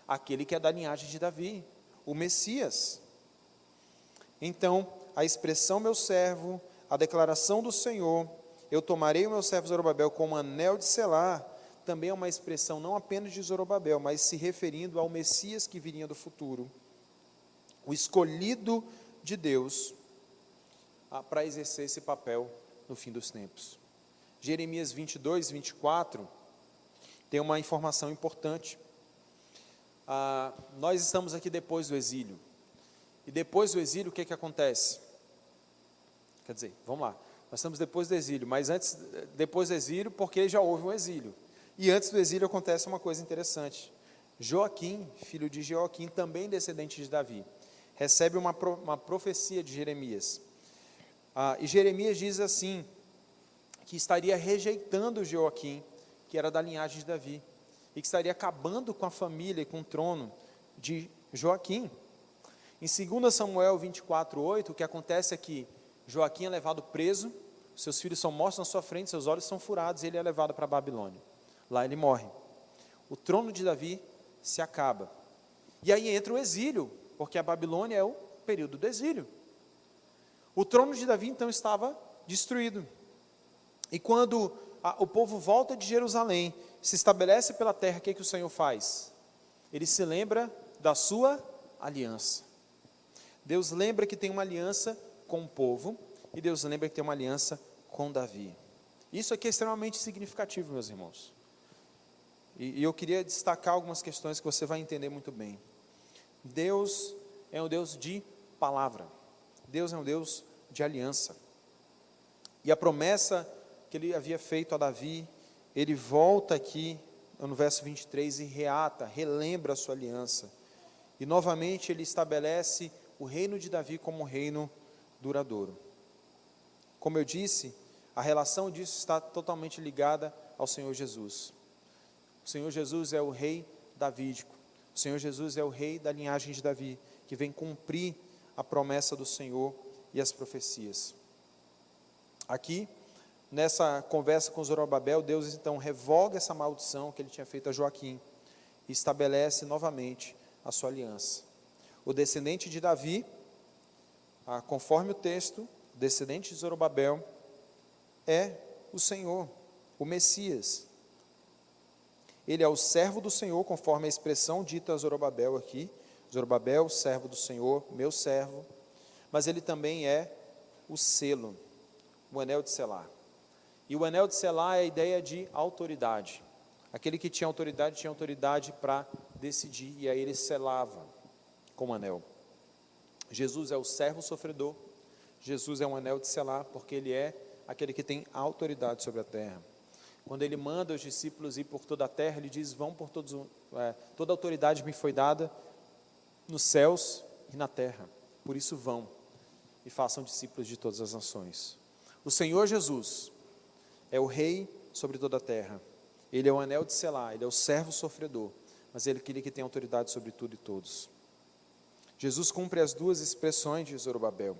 aquele que é da linhagem de Davi, o Messias. Então, a expressão meu servo, a declaração do Senhor, eu tomarei o meu servo Zorobabel como anel de selar, também é uma expressão não apenas de Zorobabel, mas se referindo ao Messias que viria do futuro, o escolhido de Deus para exercer esse papel no fim dos tempos. Jeremias 22, 24, tem uma informação importante. Nós estamos aqui depois do exílio. E depois do exílio, o que acontece? Quer dizer, vamos lá. Nós estamos depois do exílio, mas depois do exílio, porque já houve um exílio. E antes do exílio acontece uma coisa interessante. Joaquim, filho de Joaquim, também descendente de Davi, recebe uma profecia de Jeremias. E Jeremias diz assim, que estaria rejeitando Joaquim, que era da linhagem de Davi, e que estaria acabando com a família e com o trono de Joaquim. Em 2 Samuel 24:8, o que acontece é que Joaquim é levado preso, seus filhos são mortos na sua frente, seus olhos são furados, e ele é levado para a Babilônia. Lá ele morre. O trono de Davi se acaba. E aí entra o exílio, porque a Babilônia é o período do exílio. O trono de Davi então estava destruído. E quando o povo volta de Jerusalém, se estabelece pela terra, o que o Senhor faz? Ele se lembra da sua aliança. Deus lembra que tem uma aliança com o povo, e Deus lembra que tem uma aliança com Davi. Isso aqui é extremamente significativo, meus irmãos. E eu queria destacar algumas questões que você vai entender muito bem. Deus é um Deus de palavra. Deus é um Deus de aliança. E a promessa que ele havia feito a Davi, ele volta aqui no verso 23 e relembra a sua aliança. E novamente ele estabelece o reino de Davi como um reino duradouro. Como eu disse, a relação disso está totalmente ligada ao Senhor Jesus. O Senhor Jesus é o rei davídico. O Senhor Jesus é o rei da linhagem de Davi, que vem cumprir a promessa do Senhor e as profecias. Aqui, nessa conversa com Zorobabel, Deus então revoga essa maldição que ele tinha feito a Joaquim e estabelece novamente a sua aliança. O descendente de Davi, conforme o texto, o descendente de Zorobabel, é o Senhor, o Messias. Ele é o servo do Senhor, conforme a expressão dita a Zorobabel aqui. Zorobabel, servo do Senhor, meu servo. Mas ele também é o selo, o anel de selar. E o anel de selar é a ideia de autoridade. Aquele que tinha autoridade para decidir, e aí ele selava com o anel. Jesus é o servo sofredor. Jesus é um anel de selar, porque ele é aquele que tem autoridade sobre a terra. Quando ele manda os discípulos ir por toda a terra, ele diz, vão por todos, toda autoridade me foi dada nos céus e na terra, por isso vão e façam discípulos de todas as nações. O Senhor Jesus é o rei sobre toda a terra, ele é o anel de selar, ele é o servo sofredor, mas ele é aquele que tem autoridade sobre tudo e todos. Jesus cumpre as duas expressões de Zorobabel.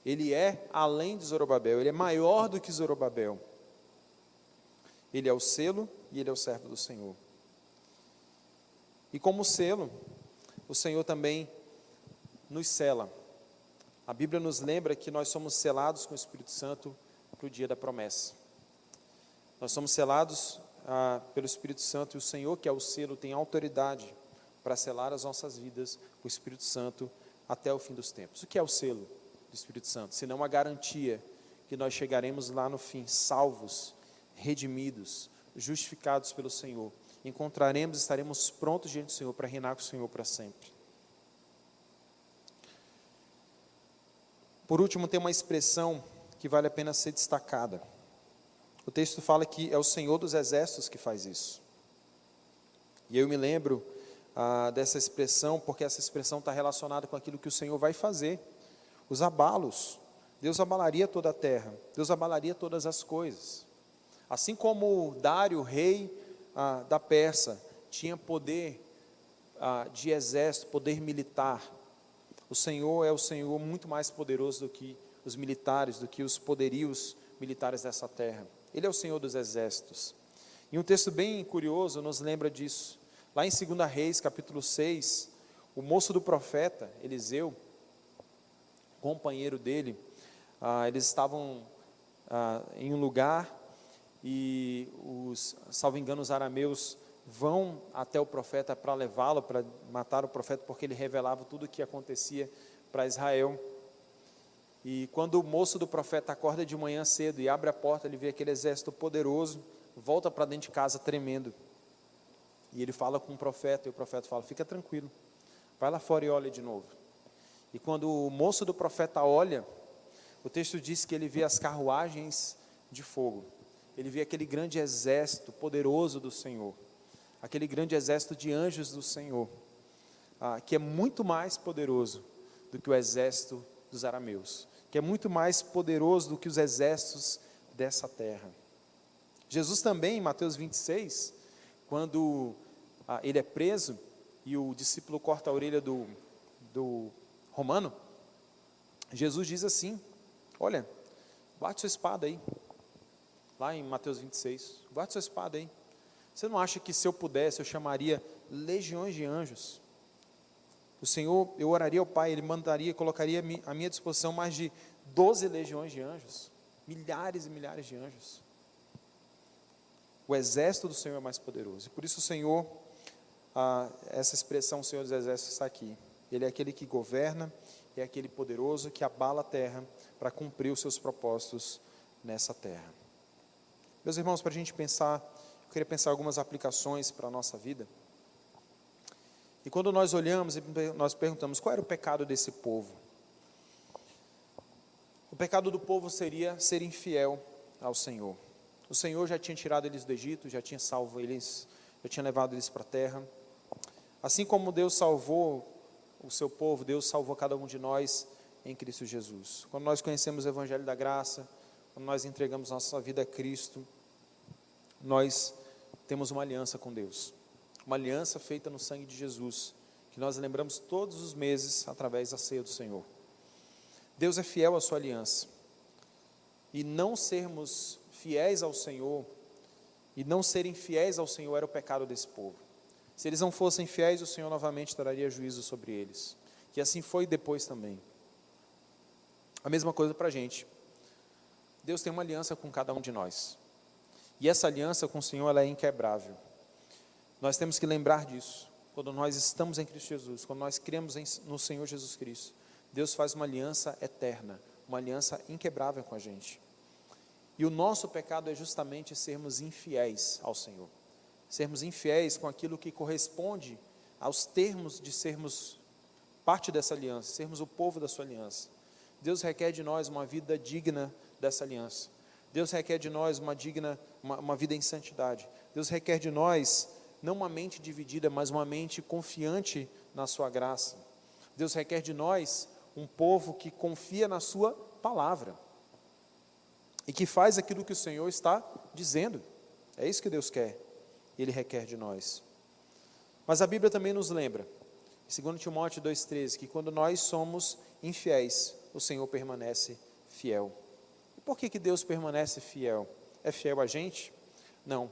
Ele é além de Zorobabel, ele é maior do que Zorobabel. Ele é o selo e ele é o servo do Senhor. E como selo, o Senhor também nos sela. A Bíblia nos lembra que nós somos selados com o Espírito Santo para o dia da promessa. Nós somos selados pelo Espírito Santo, e o Senhor, que é o selo, tem autoridade para selar as nossas vidas com o Espírito Santo até o fim dos tempos. O que é o selo do Espírito Santo? Senão uma garantia que nós chegaremos lá no fim, salvos, redimidos, justificados pelo Senhor. Encontraremos, estaremos prontos diante do Senhor para reinar com o Senhor para sempre. Por último, tem uma expressão que vale a pena ser destacada. O texto fala que é o Senhor dos exércitos que faz isso. E eu me lembro dessa expressão, porque essa expressão está relacionada com aquilo que o Senhor vai fazer. Os abalos. Deus abalaria toda a terra. Deus abalaria todas as coisas. Assim como Dário, rei da Pérsia, tinha poder de exército, poder militar, o Senhor é o Senhor muito mais poderoso do que os militares, do que os poderios militares dessa terra. Ele é o Senhor dos exércitos. E um texto bem curioso nos lembra disso. Lá em 2 Reis, capítulo 6, o moço do profeta, Eliseu, companheiro dele, eles estavam em um lugar e, salvo engano, os arameus vão até o profeta para levá-lo, para matar o profeta, porque ele revelava tudo o que acontecia para Israel. E quando o moço do profeta acorda de manhã cedo e abre a porta, ele vê aquele exército poderoso, volta para dentro de casa tremendo. E ele fala com o profeta, e o profeta fala: fica tranquilo, vai lá fora e olha de novo. E quando o moço do profeta olha, o texto diz que ele vê as carruagens de fogo, ele vê aquele grande exército poderoso do Senhor, aquele grande exército de anjos do Senhor, que é muito mais poderoso do que o exército dos arameus, que é muito mais poderoso do que os exércitos dessa terra. Jesus também, em Mateus 26, quando ele é preso e o discípulo corta a orelha do romano, Jesus diz assim: olha, bate sua espada aí, lá em Mateus 26, bate sua espada aí. Você não acha que se eu pudesse, eu chamaria legiões de anjos? O Senhor, eu oraria ao Pai, Ele mandaria, colocaria à minha disposição mais de 12 legiões de anjos, milhares e milhares de anjos. O exército do Senhor é mais poderoso, e por isso o Senhor, essa expressão, o Senhor dos exércitos, está aqui. Ele é aquele que governa, é aquele poderoso que abala a terra para cumprir os seus propósitos nessa terra. Meus irmãos, para a gente pensar, eu queria pensar algumas aplicações para a nossa vida. E quando nós olhamos e nós perguntamos, qual era o pecado desse povo? O pecado do povo seria ser infiel ao Senhor. O Senhor já tinha tirado eles do Egito, já tinha salvo eles, já tinha levado eles para a terra. Assim como Deus salvou o seu povo, Deus salvou cada um de nós em Cristo Jesus. Quando nós conhecemos o Evangelho da Graça, quando nós entregamos nossa vida a Cristo, nós temos uma aliança com Deus. Uma aliança feita no sangue de Jesus, que nós lembramos todos os meses através da ceia do Senhor. Deus é fiel à sua aliança. E não sermos fiéis ao Senhor, e não serem fiéis ao Senhor era o pecado desse povo. Se eles não fossem fiéis, o Senhor novamente traria juízo sobre eles. E assim foi depois também. A mesma coisa para a gente. Deus tem uma aliança com cada um de nós. E essa aliança com o Senhor, ela é inquebrável. Nós temos que lembrar disso. Quando nós estamos em Cristo Jesus, quando nós cremos no Senhor Jesus Cristo, Deus faz uma aliança eterna, uma aliança inquebrável com a gente. E o nosso pecado é justamente sermos infiéis ao Senhor. Sermos infiéis com aquilo que corresponde aos termos de sermos parte dessa aliança, sermos o povo da sua aliança. Deus requer de nós uma vida digna dessa aliança. Deus requer de nós uma vida em santidade. Deus requer de nós não uma mente dividida, mas uma mente confiante na sua graça. Deus requer de nós um povo que confia na sua palavra e que faz aquilo que o Senhor está dizendo. É isso que Deus quer, Ele requer de nós. Mas a Bíblia também nos lembra, em 2 Timóteo 2,13, que quando nós somos infiéis, o Senhor permanece fiel. E por que Deus permanece fiel? É fiel a gente? Não.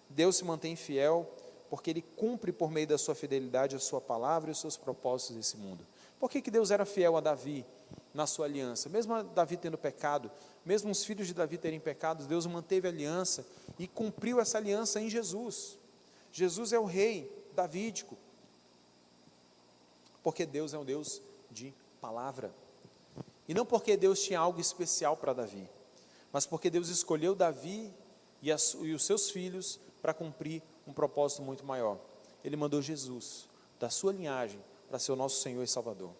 Deus se mantém fiel porque Ele cumpre por meio da sua fidelidade a sua palavra e os seus propósitos nesse mundo. Por que Deus era fiel a Davi na sua aliança? Mesmo Davi tendo pecado, mesmo os filhos de Davi terem pecado, Deus manteve a aliança e cumpriu essa aliança em Jesus. Jesus é o rei davídico, porque Deus é um Deus de palavra. E não porque Deus tinha algo especial para Davi, mas porque Deus escolheu Davi e os seus filhos para cumprir um propósito muito maior. Ele mandou Jesus, da sua linhagem, para ser o nosso Senhor e Salvador,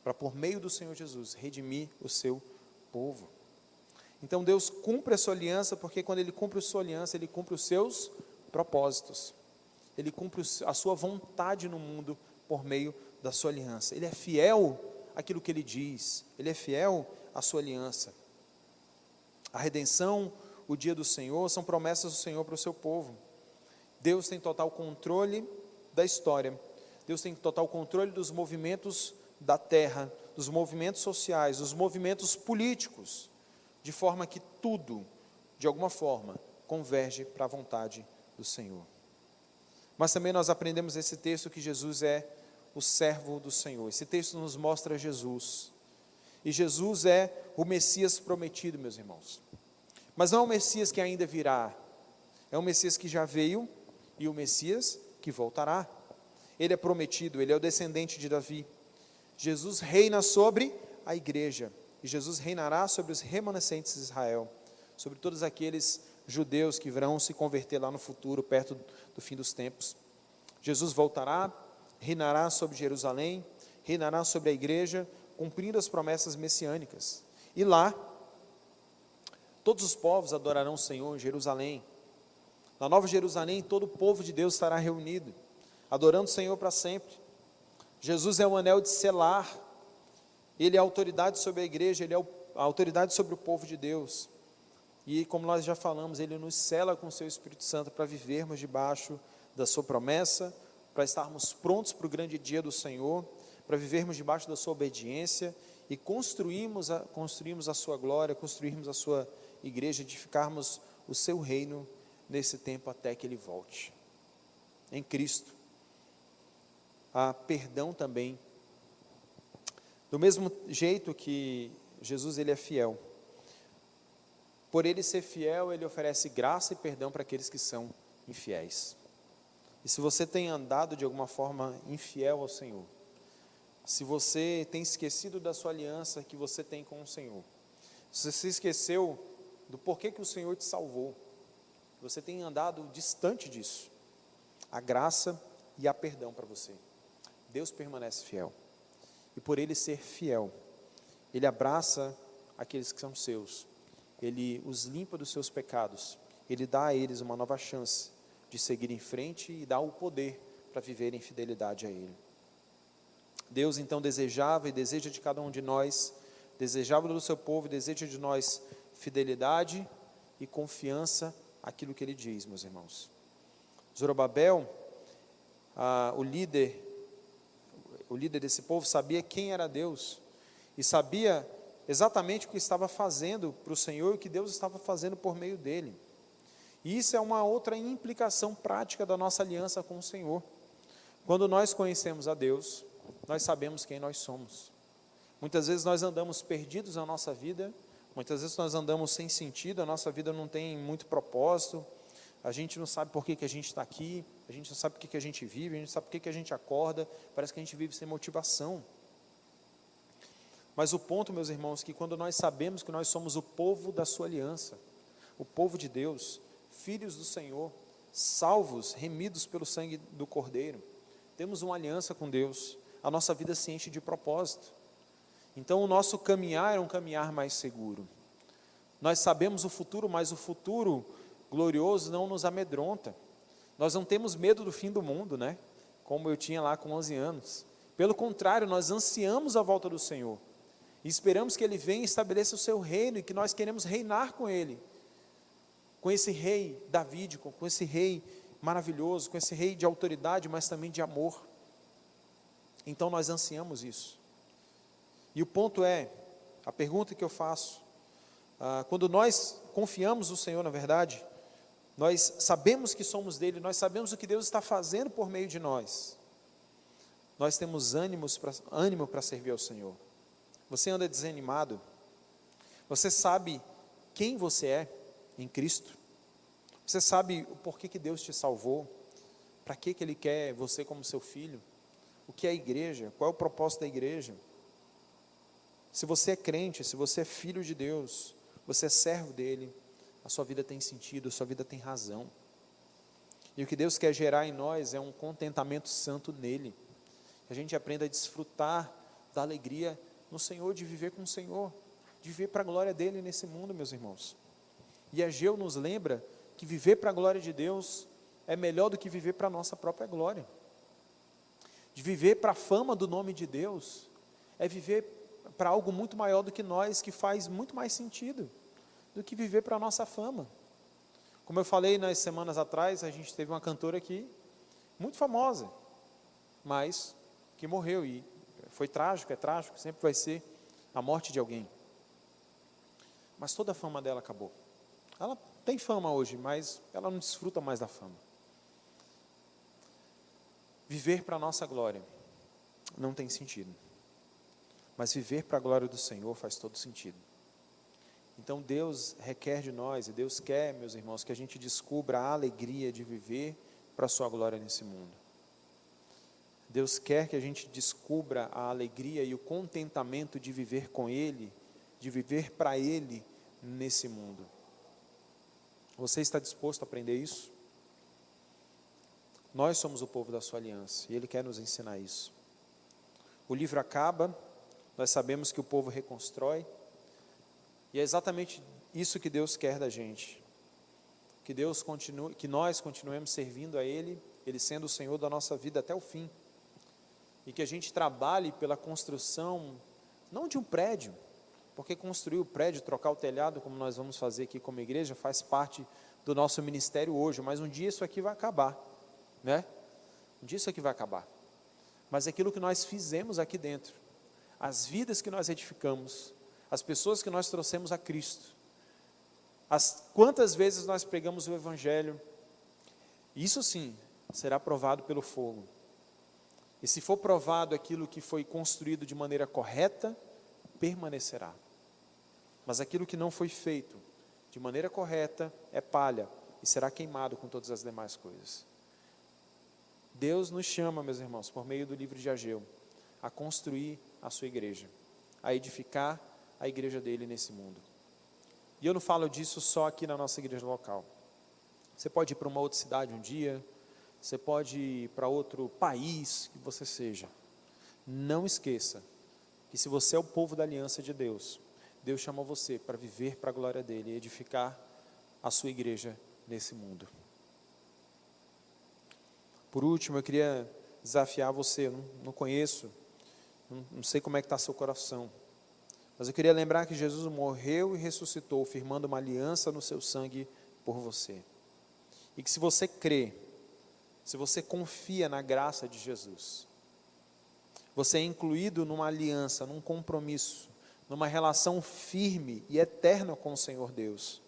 para por meio do Senhor Jesus, redimir o seu povo. Então Deus cumpre a sua aliança, porque quando Ele cumpre a sua aliança, Ele cumpre os seus propósitos, Ele cumpre a sua vontade no mundo, por meio da sua aliança. Ele é fiel àquilo que Ele diz, Ele é fiel à sua aliança. A redenção, o dia do Senhor, são promessas do Senhor para o seu povo. Deus tem total controle da história, Deus tem total controle dos movimentos da terra, dos movimentos sociais, dos movimentos políticos, de forma que tudo, de alguma forma, converge para a vontade do Senhor. Mas também nós aprendemos nesse texto que Jesus é o servo do Senhor. Esse texto nos mostra Jesus. E Jesus é o Messias prometido, meus irmãos. Mas não é o Messias que ainda virá. É o Messias que já veio e o Messias que voltará. Ele é prometido, ele é o descendente de Davi. Jesus reina sobre a igreja. E Jesus reinará sobre os remanescentes de Israel, sobre todos aqueles judeus que virão se converter lá no futuro, perto do fim dos tempos. Jesus voltará, reinará sobre Jerusalém, reinará sobre a igreja, cumprindo as promessas messiânicas. E lá, todos os povos adorarão o Senhor em Jerusalém. Na Nova Jerusalém, todo o povo de Deus estará reunido, adorando o Senhor para sempre. Jesus é o anel de selar, ele é a autoridade sobre a igreja, ele é a autoridade sobre o povo de Deus. E como nós já falamos, ele nos sela com o seu Espírito Santo para vivermos debaixo da sua promessa, para estarmos prontos para o grande dia do Senhor, para vivermos debaixo da sua obediência e construirmos a sua glória, construirmos a sua igreja, edificarmos o seu reino nesse tempo até que ele volte. Em Cristo há perdão também. Do mesmo jeito que Jesus ele é fiel, por ele ser fiel, ele oferece graça e perdão para aqueles que são infiéis. E se você tem andado de alguma forma infiel ao Senhor, se você tem esquecido da sua aliança que você tem com o Senhor, se você se esqueceu do porquê que o Senhor te salvou, você tem andado distante disso, há graça e há perdão para você. Deus permanece fiel. E por ele ser fiel, ele abraça aqueles que são seus, ele os limpa dos seus pecados, ele dá a eles uma nova chance de seguir em frente e dá o poder para viver em fidelidade a ele. Deus então desejava e deseja de cada um de nós, desejava do seu povo e deseja de nós fidelidade e confiança naquilo que ele diz, meus irmãos. Zorobabel, o líder desse povo, sabia quem era Deus e sabia exatamente o que estava fazendo para o Senhor e o que Deus estava fazendo por meio dele. E isso é uma outra implicação prática da nossa aliança com o Senhor. Quando nós conhecemos a Deus, nós sabemos quem nós somos. Muitas vezes nós andamos perdidos na nossa vida, muitas vezes nós andamos sem sentido, a nossa vida não tem muito propósito, a gente não sabe por que a gente está aqui, a gente não sabe por que a gente vive, a gente não sabe por que a gente acorda, parece que a gente vive sem motivação. Mas o ponto, meus irmãos, é que quando nós sabemos que nós somos o povo da sua aliança, o povo de Deus, filhos do Senhor, salvos, remidos pelo sangue do Cordeiro, temos uma aliança com Deus, a nossa vida se enche de propósito. Então o nosso caminhar é um caminhar mais seguro. Nós sabemos o futuro, mas o futuro glorioso não nos amedronta. Nós não temos medo do fim do mundo, né? Como eu tinha lá com 11 anos. Pelo contrário, nós ansiamos a volta do Senhor. E esperamos que Ele venha e estabeleça o seu reino, e que nós queremos reinar com Ele. Com esse rei davídico, com esse rei maravilhoso, com esse rei de autoridade, mas também de amor. Então nós ansiamos isso. E o ponto é, a pergunta que eu faço, quando nós confiamos no Senhor, na verdade, nós sabemos que somos dele, nós sabemos o que Deus está fazendo por meio de nós. Nós temos ânimo para servir ao Senhor. Você anda desanimado? Você sabe quem você é em Cristo? Você sabe o porquê que Deus te salvou? Para que Ele quer você como seu filho? O que é a igreja? Qual é o propósito da igreja? Se você é crente, se você é filho de Deus, você é servo dele, a sua vida tem sentido, a sua vida tem razão. E o que Deus quer gerar em nós é um contentamento santo nele. Que a gente aprenda a desfrutar da alegria no Senhor, de viver com o Senhor, de viver para a glória dele nesse mundo, meus irmãos. E Ageu nos lembra que viver para a glória de Deus é melhor do que viver para a nossa própria glória. De viver para a fama do nome de Deus é viver para algo muito maior do que nós, que faz muito mais sentido do que viver para a nossa fama. Como eu falei nas semanas atrás, a gente teve uma cantora aqui, muito famosa, mas que morreu, e foi trágico, é trágico, sempre vai ser a morte de alguém. Mas toda a fama dela acabou, Ela tem fama hoje, mas ela não desfruta mais da fama. Viver para a nossa glória não tem sentido. Mas viver para a glória do Senhor faz todo sentido. Então Deus requer de nós, e Deus quer, meus irmãos, que a gente descubra a alegria de viver para a sua glória nesse mundo. Deus quer que a gente descubra a alegria e o contentamento de viver com Ele, de viver para Ele nesse mundo. Você está disposto a aprender isso? Nós somos o povo da sua aliança, e Ele quer nos ensinar isso. O livro acaba, nós sabemos que o povo reconstrói, e é exatamente isso que Deus quer da gente. Que nós continuemos servindo a Ele, Ele sendo o Senhor da nossa vida até o fim. E que a gente trabalhe pela construção, não de um prédio, porque construir o prédio, trocar o telhado, como nós vamos fazer aqui como igreja, faz parte do nosso ministério hoje, mas um dia isso aqui vai acabar, né? Um dia isso aqui vai acabar. Mas aquilo que nós fizemos aqui dentro, as vidas que nós edificamos, as pessoas que nós trouxemos a Cristo, quantas vezes nós pregamos o Evangelho, isso sim, será provado pelo fogo. E se for provado aquilo que foi construído de maneira correta, permanecerá. Mas aquilo que não foi feito de maneira correta é palha e será queimado com todas as demais coisas. Deus nos chama, meus irmãos, por meio do livro de Ageu, a construir a sua igreja, a edificar a igreja dele nesse mundo. E eu não falo disso só aqui na nossa igreja local. Você pode ir para uma outra cidade um dia, você pode ir para outro país que você seja. Não esqueça que se você é o povo da aliança de Deus, Deus chama você para viver para a glória dele e edificar a sua igreja nesse mundo. Por último, eu queria desafiar você, eu não conheço, não sei como é que está seu coração, mas eu queria lembrar que Jesus morreu e ressuscitou, firmando uma aliança no seu sangue por você. E que se você crê, se você confia na graça de Jesus, você é incluído numa aliança, num compromisso, numa relação firme e eterna com o Senhor Deus.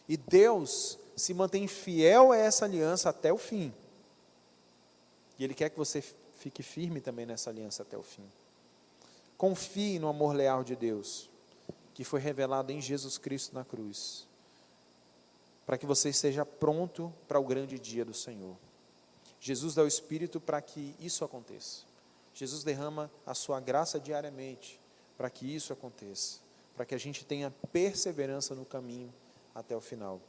E Deus se mantém fiel a essa aliança até o fim. E Ele quer que você fique firme também nessa aliança até o fim. Confie no amor leal de Deus, que foi revelado em Jesus Cristo na cruz, para que você esteja pronto para o grande dia do Senhor. Jesus dá o Espírito para que isso aconteça. Jesus derrama a sua graça diariamente para que isso aconteça, para que a gente tenha perseverança no caminho até o final.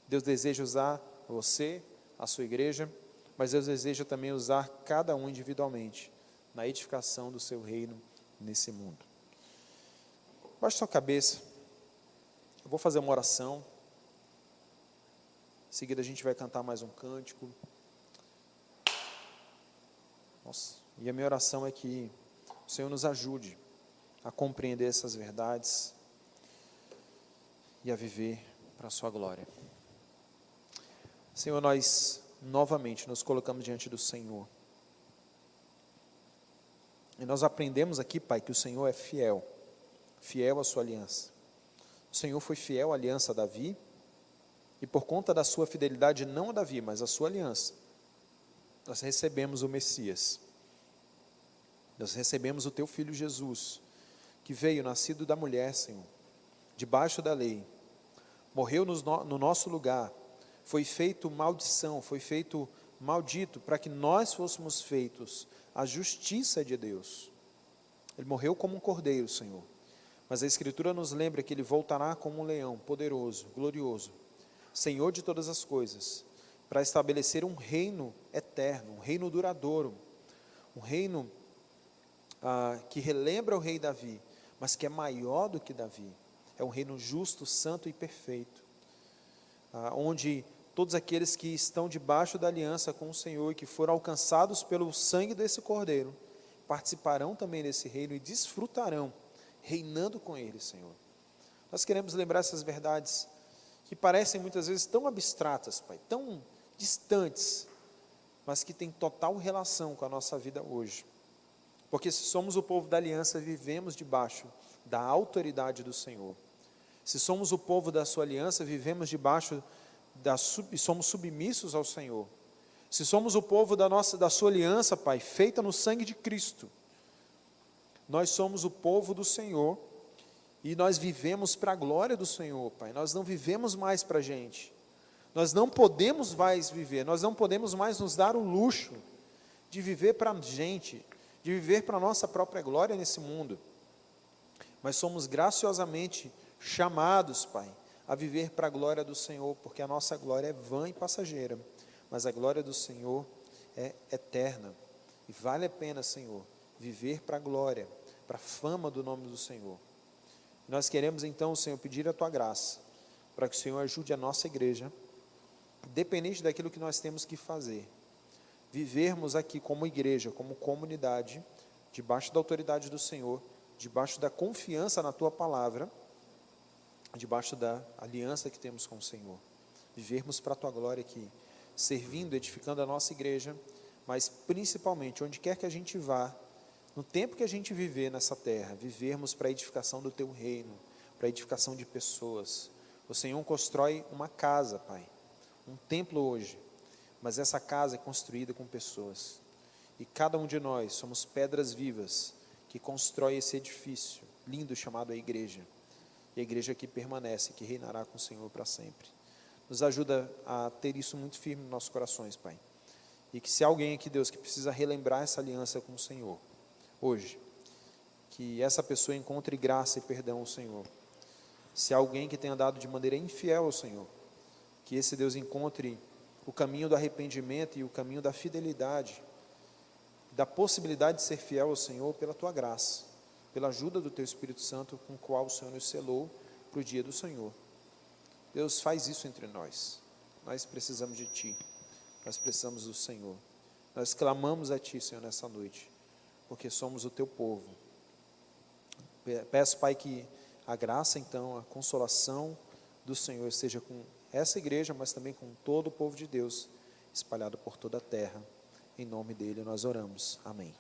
Deus deseja usar você, a sua igreja, mas Deus deseja também usar cada um individualmente na edificação do seu reino nesse mundo. Baixe sua cabeça, eu vou fazer uma oração, em seguida a gente vai cantar mais um cântico. E a minha oração é que o Senhor nos ajude a compreender essas verdades e a viver para a sua glória. Senhor, nós novamente nos colocamos diante do Senhor. E nós aprendemos aqui, Pai, que o Senhor é fiel, fiel à sua aliança. O Senhor foi fiel à aliança a Davi, e por conta da sua fidelidade, não a Davi, mas a sua aliança, nós recebemos o Messias. Nós recebemos o teu Filho Jesus, que veio, nascido da mulher, Senhor, debaixo da lei, morreu no nosso lugar, foi feito maldição, foi feito maldito, para que nós fôssemos feitos a justiça de Deus. Ele morreu como um cordeiro, Senhor, mas a Escritura nos lembra que Ele voltará como um leão, poderoso, glorioso, Senhor de todas as coisas, para estabelecer um reino eterno, um reino duradouro, um reino que relembra o rei Davi, mas que é maior do que Davi. É um reino justo, santo e perfeito, onde todos aqueles que estão debaixo da aliança com o Senhor e que foram alcançados pelo sangue desse cordeiro, participarão também desse reino e desfrutarão, reinando com Ele, Senhor. Nós queremos lembrar essas verdades que parecem muitas vezes tão abstratas, Pai, tão distantes, mas que têm total relação com a nossa vida hoje. Porque se somos o povo da aliança, vivemos debaixo da autoridade do Senhor. Se somos o povo da sua aliança, vivemos debaixo e somos submissos ao Senhor. Se somos o povo da sua aliança, Pai, feita no sangue de Cristo, nós somos o povo do Senhor e nós vivemos para a glória do Senhor, Pai. Nós não vivemos mais para a gente. Nós não podemos mais viver, nós não podemos mais nos dar o luxo de viver para a gente, de viver para a nossa própria glória nesse mundo. Mas somos graciosamente chamados, Pai, a viver para a glória do Senhor, porque a nossa glória é vã e passageira, mas a glória do Senhor é eterna. E vale a pena, Senhor, viver para a glória, para a fama do nome do Senhor. Nós queremos então, Senhor, pedir a Tua graça, para que o Senhor ajude a nossa igreja, independente daquilo que nós temos que fazer, vivermos aqui como igreja, como comunidade, debaixo da autoridade do Senhor, debaixo da confiança na Tua palavra, debaixo da aliança que temos com o Senhor. Vivermos para a Tua glória aqui, servindo, edificando a nossa igreja, mas principalmente, onde quer que a gente vá, no tempo que a gente viver nessa terra, vivermos para a edificação do Teu reino, para a edificação de pessoas. O Senhor constrói uma casa, Pai, um templo hoje, mas essa casa é construída com pessoas, e cada um de nós somos pedras vivas, que constrói esse edifício lindo chamado a igreja, e a igreja que permanece, que reinará com o Senhor para sempre. Nos ajuda a ter isso muito firme nos nossos corações, Pai, e que se há alguém aqui, Deus, que precisa relembrar essa aliança com o Senhor, hoje, que essa pessoa encontre graça e perdão ao Senhor. Se há alguém que tenha andado de maneira infiel ao Senhor, que esse Deus encontre o caminho do arrependimento e o caminho da fidelidade, da possibilidade de ser fiel ao Senhor pela Tua graça, pela ajuda do Teu Espírito Santo, com o qual o Senhor nos selou para o dia do Senhor. Deus, faz isso entre nós. Nós precisamos de Ti, nós precisamos do Senhor. Nós clamamos a Ti, Senhor, nessa noite, porque somos o Teu povo. Peço, Pai, que a graça, então, a consolação do Senhor esteja com essa igreja, mas também com todo o povo de Deus, espalhado por toda a terra. Em nome dele nós oramos. Amém.